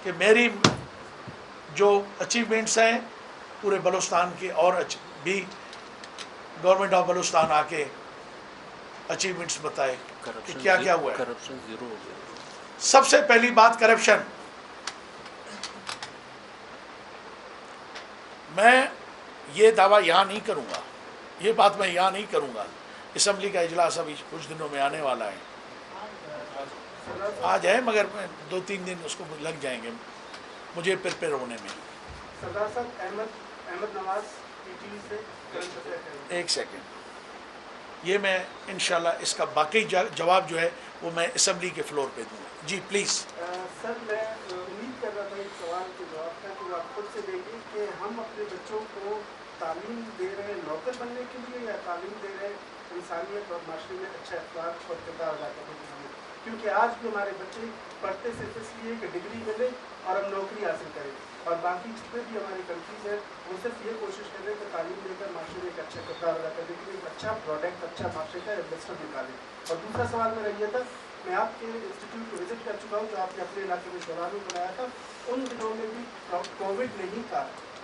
کہ میری جو اچیومنٹس ہیں پورے بلوچستان کے، اور بھی گورنمنٹ آف بلوچستان آ کے اچیومنٹس بتائے کہ کیا کیا ہوا ہے۔
کرپشن زیرو ہو گیا۔
سب سے پہلی بات کرپشن، میں یہ دعویٰ یہاں نہیں کروں گا، یہ بات میں یہاں نہیں کروں گا۔ اسمبلی کا اجلاس ابھی کچھ دنوں میں آنے والا ہے، آج ہے مگر 2-3 دن اس کو لگ جائیں گے مجھے پریپیئر ہونے میں۔
سردار صاحب، احمد نواز پی ٹی وی سے کرنٹ افیئر۔
ایک سیکنڈ، یہ میں انشاءاللہ اس کا باقی جواب جو ہے وہ میں اسمبلی کے فلور پہ دوں گا۔ جی پلیز۔
سر، میں امید کر رہا تھا ایک سوال کے جواب کا کہ آپ خود سے دیکھیں کہ ہم اپنے بچوں کو تعلیم دے رہے ہیں نوکر بننے کے لیے یا تعلیم دے رہے ہیں انسانیت اور معاشرے میں اچھا اخلاق اور کردار ادا کرنے کے لیے، کیونکہ آج بھی ہمارے بچے پڑھتے صرف اس لیے کہ ڈگری ملے اور ہم نوکری حاصل کریں، اور باقی جتنے بھی ہماری کنٹریز ہیں وہ صرف یہ کوشش کر رہے ہیں کہ تعلیم دے کر معاشرے میں ایک اچھا کردار ادا کرنے کے لیے ایک اچھا پروڈکٹ، اچھا معاشرے کا انویسٹر نکالیں۔ اور دوسرا سوال میرا یہ تھا، میں آپ کے انسٹیٹیوٹ کو وزٹ کر چکا ہوں جو آپ نے اپنے علاقے میں شورانو بنایا تھا، ان دنوں میں بھی کووڈ نہیں تھا،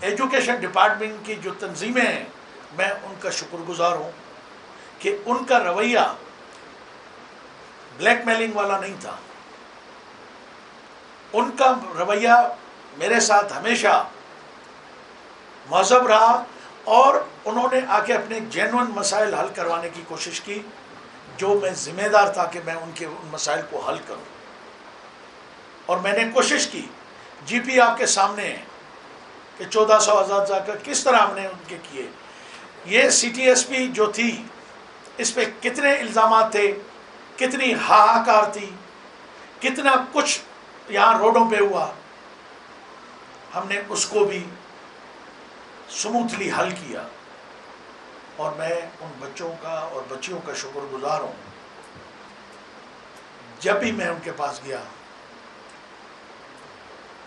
ایجوکیشن ڈپارٹمنٹ کی جو تنظیمیں ہیں میں ان کا شکر گزار ہوں کہ ان کا رویہ بلیک میلنگ والا نہیں تھا. ان کا رویہ میرے ساتھ ہمیشہ مہذب رہا اور انہوں نے آ کے اپنے جینون مسائل حل کروانے کی کوشش کی جو میں ذمہ دار تھا کہ میں ان مسائل کو حل کروں. اور میں نے کوشش کی. جی پی آپ کے سامنے ہے کہ 1400 آزاد جا کر کس طرح ہم نے ان کے کیے. یہ سی ٹی ایس پی جو تھی اس پہ کتنے الزامات تھے, کتنی ہاہاکار تھی, کتنا کچھ یہاں روڈوں پہ ہوا. ہم نے اس کو بھی سموتھلی حل کیا اور میں ان بچوں کا اور بچیوں کا شکر گزار ہوں. جب بھی میں ان کے پاس گیا,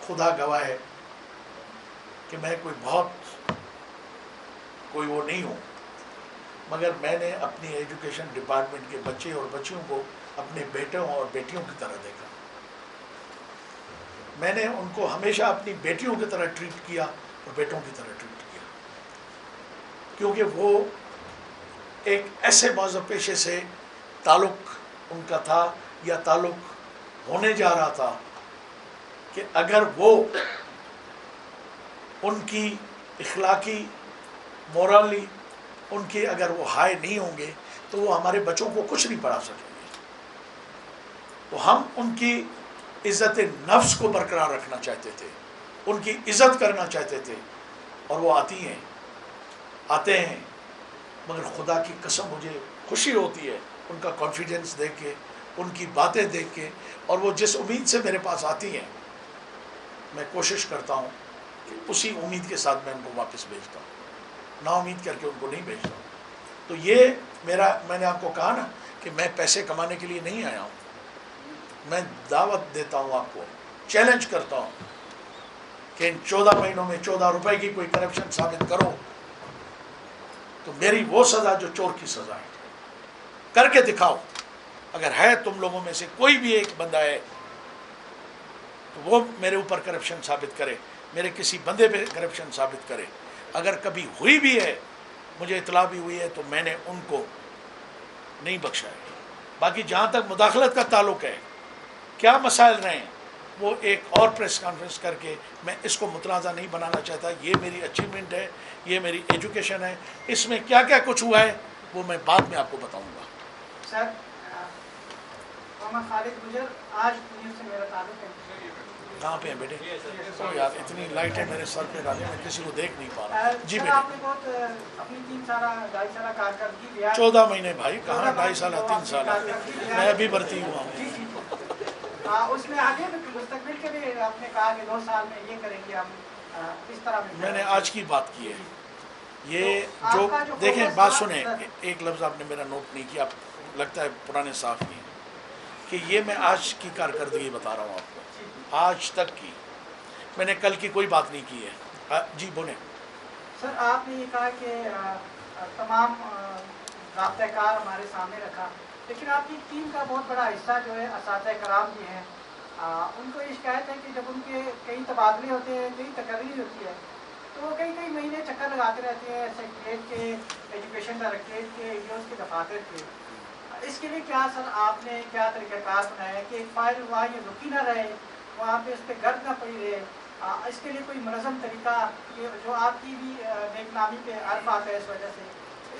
خدا گواہ ہے کہ میں کوئی وہ نہیں ہوں, مگر میں نے اپنی ایجوکیشن ڈپارٹمنٹ کے بچے اور بچیوں کو اپنے بیٹوں اور بیٹیوں کی طرح دیکھا. میں نے ان کو ہمیشہ اپنی بیٹیوں کی طرح ٹریٹ کیا اور بیٹوں کی طرح ٹریٹ کیا, کیونکہ وہ ایک ایسے موضوع پیشے سے تعلق ان کا تھا یا تعلق ہونے جا رہا تھا کہ اگر وہ ان کی اخلاقی مورالی ان کے اگر وہ ہائی نہیں ہوں گے تو وہ ہمارے بچوں کو کچھ نہیں پڑھا سکیں گے. تو ہم ان کی عزت نفس کو برقرار رکھنا چاہتے تھے, ان کی عزت کرنا چاہتے تھے, اور وہ آتے ہیں. مگر خدا کی قسم مجھے خوشی ہوتی ہے ان کا کانفیڈنس دیکھ کے, ان کی باتیں دیکھ کے, اور وہ جس امید سے میرے پاس آتی ہیں میں کوشش کرتا ہوں کہ اسی امید کے ساتھ میں ان کو واپس بھیجتا ہوں, نا امید کر کے ان کو نہیں بھیجتا ہوں. تو یہ میں نے آپ کو کہا نا کہ میں پیسے کمانے کے لیے نہیں آیا ہوں. میں دعوت دیتا ہوں, آپ کو چیلنج کرتا ہوں کہ ان 14 مہینوں میں 14 روپے کی کوئی کرپشن ثابت کرو تو میری وہ سزا جو چور کی سزا ہے کر کے دکھاؤ. اگر ہے تم لوگوں میں سے کوئی بھی ایک بندہ ہے تو وہ میرے اوپر کرپشن ثابت کرے, میرے کسی بندے پہ کرپشن ثابت کرے. اگر کبھی ہوئی بھی ہے, مجھے اطلاع بھی ہوئی ہے, تو میں نے ان کو نہیں بخشا ہے. باقی جہاں تک مداخلت کا تعلق ہے, کیا مسائل رہے ہیں وہ ایک اور پریس کانفرنس کر کے میں اس کو متنازع نہیں بنانا چاہتا. یہ میری اچیومنٹ ہے, یہ میری ایجوکیشن ہے, اس میں کیا کیا کچھ ہوا ہے وہ میں بعد میں آپ کو بتاؤں گا.
سر محمد خالد گجر آج پولیس سے میرا تعلق ہے.
کہاں پہ ہیں بیٹے؟ یار اتنی لائٹ ہے میرے سر پہ ڈالے, میں کسی کو دیکھ نہیں پا رہا. جی بیٹے.
آپ نے بہت اپنی 3 سالہ 2.5 سالہ کارکردگی لیا.
14 مہینے بھائی, کہاں 2.5 سال 3 سال, میں ابھی بھرتی ہوا ہوں.
اس میں آگے مستقبل کے بھی آپ نے کہا کہ 2 سال میں یہ کریں گے ہم, اس طرح
میں نے آج کی بات کی ہے. یہ جو دیکھیں بات سنیں, ایک لفظ آپ نے میرا نوٹ نہیں کیا, لگتا ہے پرانے صاحب کی, کہ یہ میں آج کی کارکردگی بتا رہا ہوں آپ کو, آج تک کی. میں نے کل کی کوئی بات نہیں کی ہے. جی بولیں.
سر آپ نے یہ کہا کہ تمام رابطہ کار ہمارے سامنے رکھا, لیکن آپ کی ٹیم کا بہت بڑا حصہ جو ہے اساتذہ کرام بھی ہیں. ان کو یہ شکایت ہے کہ جب ان کے کئی تبادلے ہوتے ہیں, کئی تقرری ہوتی ہے, تو وہ کئی مہینے چکر لگاتے رہتے ہیں سیکریٹریٹ کے, ایجوکیشن ڈائریکٹریٹ کے, یا اس کے دفاتر کے. اس کے لیے کیا سر آپ نے کیا طریقہ کار بنایا ہے کہ ایک فائل وہاں یہ رکی نہ رہے, وہاں پہ اس پہ گرد نہ پڑی رہے؟ اس کے لیے کوئی منظم طریقہ, جو آپ کی بھی نیک نامی پہ عرف آتا ہے اس وجہ سے,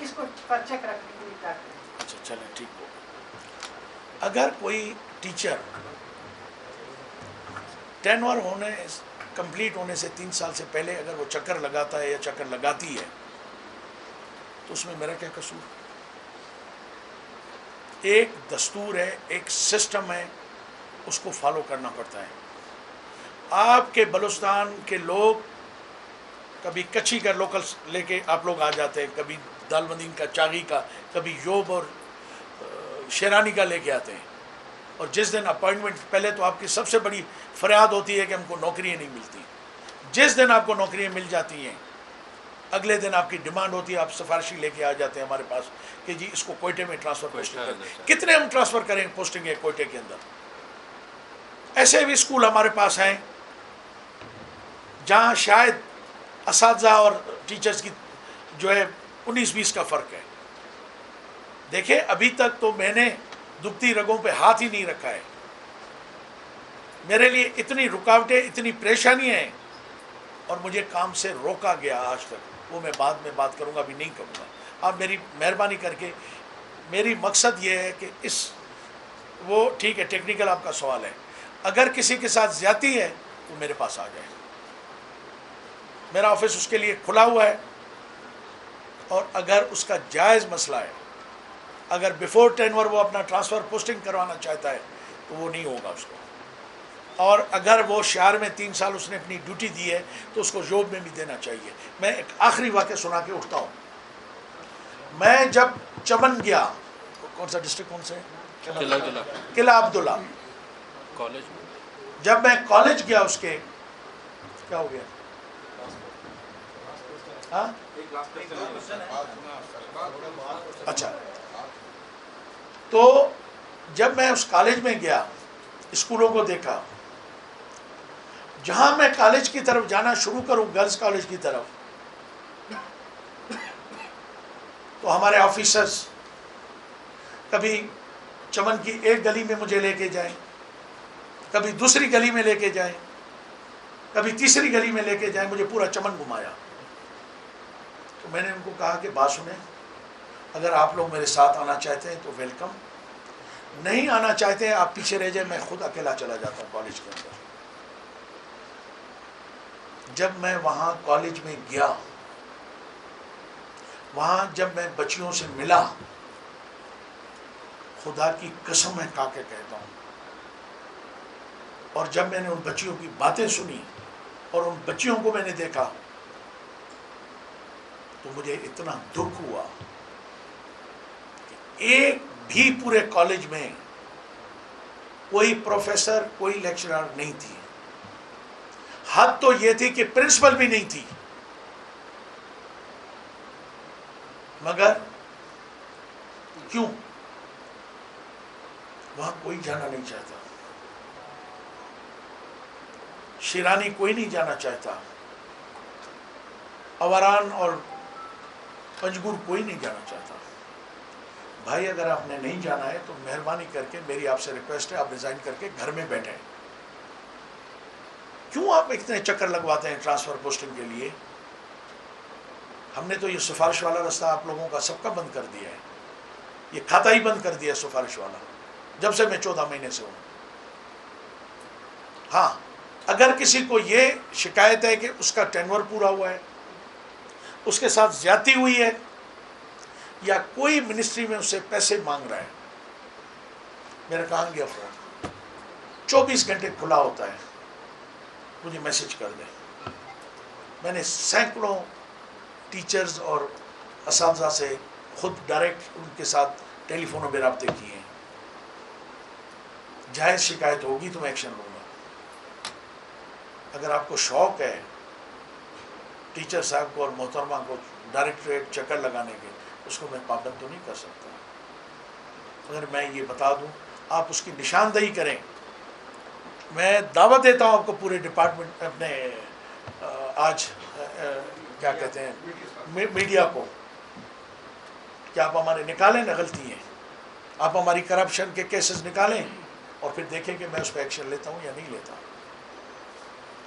اس کو پر چیک رکھنے کے لیے کیا کریں؟
اچھا چلیں ٹھیک ہو. اگر کوئی ٹیچر ٹینور کمپلیٹ ہونے سے 3 سال سے پہلے اگر وہ چکر لگاتا ہے یا چکر لگاتی ہے تو اس میں میرا کیا قصور؟ ایک دستور ہے, ایک سسٹم ہے, اس کو فالو کرنا پڑتا ہے. آپ کے بلوچستان کے لوگ کبھی کچھی کا لوکل لے کے آپ لوگ آ جاتے ہیں, کبھی دال مدین کا, چاغی کا, کبھی یوب اور شیرانی کا لے کے آتے ہیں. اور جس دن اپائنٹمنٹ, پہلے تو آپ کی سب سے بڑی فریاد ہوتی ہے کہ ہم کو نوکریاں نہیں ملتی. جس دن آپ کو نوکریاں مل جاتی ہیں, اگلے دن آپ کی ڈیمانڈ ہوتی ہے, آپ سفارشی لے کے آ جاتے ہیں ہمارے پاس کہ جی اس کو کوئٹے میں ٹرانسفر پوسٹنگ کریں. کتنے ہم ٹرانسفر کریں پوسٹنگ ہے کوئٹے کے اندر؟ ایسے بھی اسکول ہمارے پاس ہیں جہاں شاید اساتذہ اور ٹیچرز کی جو ہے 19-20 کا فرق ہے. دیکھیں ابھی تک تو میں نے دبتی رگوں پہ ہاتھ ہی نہیں رکھا ہے. میرے لیے اتنی رکاوٹیں اتنی پریشانیاں ہیں اور مجھے کام سے روکا گیا آج تک. وہ میں بعد میں بات کروں گا, ابھی نہیں کروں گا. آپ میری مہربانی کر کے, میری مقصد یہ ہے کہ وہ ٹھیک ہے ٹیکنیکل آپ کا سوال ہے, اگر کسی کے ساتھ زیادتی ہے تو میرے پاس آ جائے. میرا آفس اس کے لیے کھلا ہوا ہے, اور اگر اس کا جائز مسئلہ ہے, اگر بیفور ٹینور وہ اپنا ٹرانسفر پوسٹنگ کروانا چاہتا ہے تو وہ نہیں ہوگا اس کو. اور اگر وہ شہر میں 3 سال اس نے اپنی ڈیوٹی دی ہے تو اس کو جوب میں بھی دینا چاہیے. میں ایک آخری واقعہ سنا کے اٹھتا ہوں. میں جب چمن گیا, کون سا ڈسٹرکٹ کون سے, قلعہ عبداللہ,
کالج
جب میں کالج گیا اس کے, کیا ہو گیا, ہاں اچھا, تو جب میں اس کالج میں گیا اسکولوں کو دیکھا, جہاں میں کالج کی طرف جانا شروع کروں, گرلز کالج کی طرف, تو ہمارے آفیسرز کبھی چمن کی ایک گلی میں مجھے لے کے جائیں, کبھی دوسری گلی میں لے کے جائیں, کبھی تیسری گلی میں لے کے جائیں, مجھے پورا چمن گھمایا. تو میں نے ان کو کہا کہ بات سنیں, اگر آپ لوگ میرے ساتھ آنا چاہتے ہیں تو ویلکم, نہیں آنا چاہتے ہیں آپ پیچھے رہ جائیں, میں خود اکیلا چلا جاتا ہوں کالج کے اندر. جب میں وہاں کالج میں گیا, وہاں جب میں بچیوں سے ملا, خدا کی قسم میں کھا کے کہتا ہوں, اور جب میں نے ان بچیوں کی باتیں سنی اور ان بچیوں کو میں نے دیکھا تو مجھے اتنا دکھ ہوا کہ ایک بھی پورے کالج میں کوئی پروفیسر کوئی لیکچرر نہیں تھی. حد تو یہ تھی کہ پرنسپل بھی نہیں تھی, مگر کیوں وہاں کوئی جانا نہیں چاہتا, شیرانی کوئی نہیں جانا چاہتا, اوران اور پنجگور کوئی نہیں جانا چاہتا. بھائی اگر آپ نے نہیں جانا ہے تو مہربانی کر کے میری آپ سے ریکویسٹ ہے, آپ ریزائن کر کے گھر میں بیٹھیں. کیوں آپ اتنے چکر لگواتے ہیں ٹرانسفر پوسٹنگ کے لیے؟ ہم نے تو یہ سفارش والا راستہ آپ لوگوں کا سب کا بند کر دیا ہے, یہ کھاتا ہی بند کر دیا سفارش والا, جب سے میں 14 مہینے سے ہوں. ہاں اگر کسی کو یہ شکایت ہے کہ اس کا ٹینور پورا ہوا ہے, اس کے ساتھ زیادتی ہوئی ہے, یا کوئی منسٹری میں اس سے پیسے مانگ رہا ہے, میرا کہاں گیا فون 24 گھنٹے کھلا ہوتا ہے, مجھے میسج کر دیں. میں نے سینکڑوں ٹیچرز اور اساتذہ سے خود ڈائریکٹ ان کے ساتھ ٹیلی فونوں پہ رابطے کیے ہیں. جائز شکایت ہوگی تو میں ایکشن لوں گا. اگر آپ کو شوق ہے ٹیچر صاحب کو اور محترمہ کو ڈائریکٹریٹ چکر لگانے کے, اس کو میں پابند تو نہیں کر سکتا. اگر میں یہ بتا دوں آپ اس کی نشاندہی کریں, میں دعوت دیتا ہوں آپ کو پورے ڈپارٹمنٹ اپنے آج کیا کہتے ہیں میڈیا کو, کہ آپ ہمارے نکالیں نہ غلطی ہیں, آپ ہماری کرپشن کے کیسز نکالیں اور پھر دیکھیں کہ میں اس پہ ایکشن لیتا ہوں یا نہیں لیتا.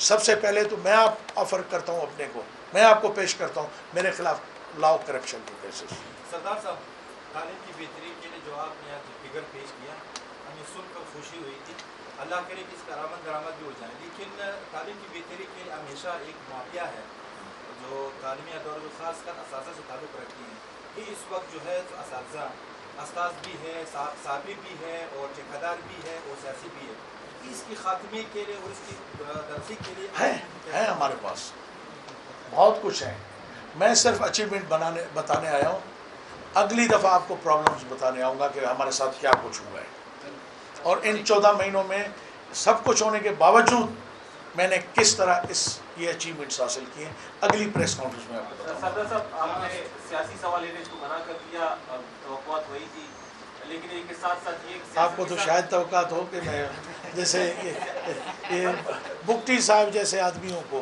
سب سے پہلے تو میں آپ آفر کرتا ہوں اپنے کو, میں آپ کو پیش کرتا ہوں میرے خلاف لا آف کرپشن کے کیسز.
سردار صاحب, تعلیم کی بہتری کے لیے جو آپ نے آج فگر پیش کیا ہمیں سن کر خوشی ہوئی تھی, اللہ کرے کہ اس کا آمد درآمد بھی ہو جائے. لیکن تعلیم کی بہتری کے لیے ہمیشہ ایک معافیہ ہے جو تعلیمی اداروں جو خاص کر اساتذہ سے تعلق رکھتی ہیں, کہ اس وقت جو ہے اساتذہ استاذ بھی ہے, صابر بھی ہے, اور ٹھیکیدار بھی ہے, اور سیاسی بھی ہے. اس کی خاتمے کے لیے اور اس کی درسی کے لیے
ہے ہمارے پاس بہت کچھ ہے. میں صرف اچیومنٹ بتانے آیا ہوں, اگلی دفعہ آپ کو پرابلمز بتانے آؤں گا کہ ہمارے ساتھ کیا کچھ ہوا ہے, اور ان 14 مہینوں میں سب کچھ ہونے کے باوجود میں نے کس طرح یہ اچیومنٹس حاصل کیے. اگلی پریس کانفرنس میں آپ کو بتاؤں گا.
سردار صاحب, آپ نے سیاسی سوال لینے کو منع کر دیا, توقعات وہی تھی, لیکن ایک ساتھ ساتھ یہ
آپ کو تو شاید توقعات ہو کہ میں جیسے یہ بگٹی صاحب جیسے آدمیوں کو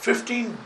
15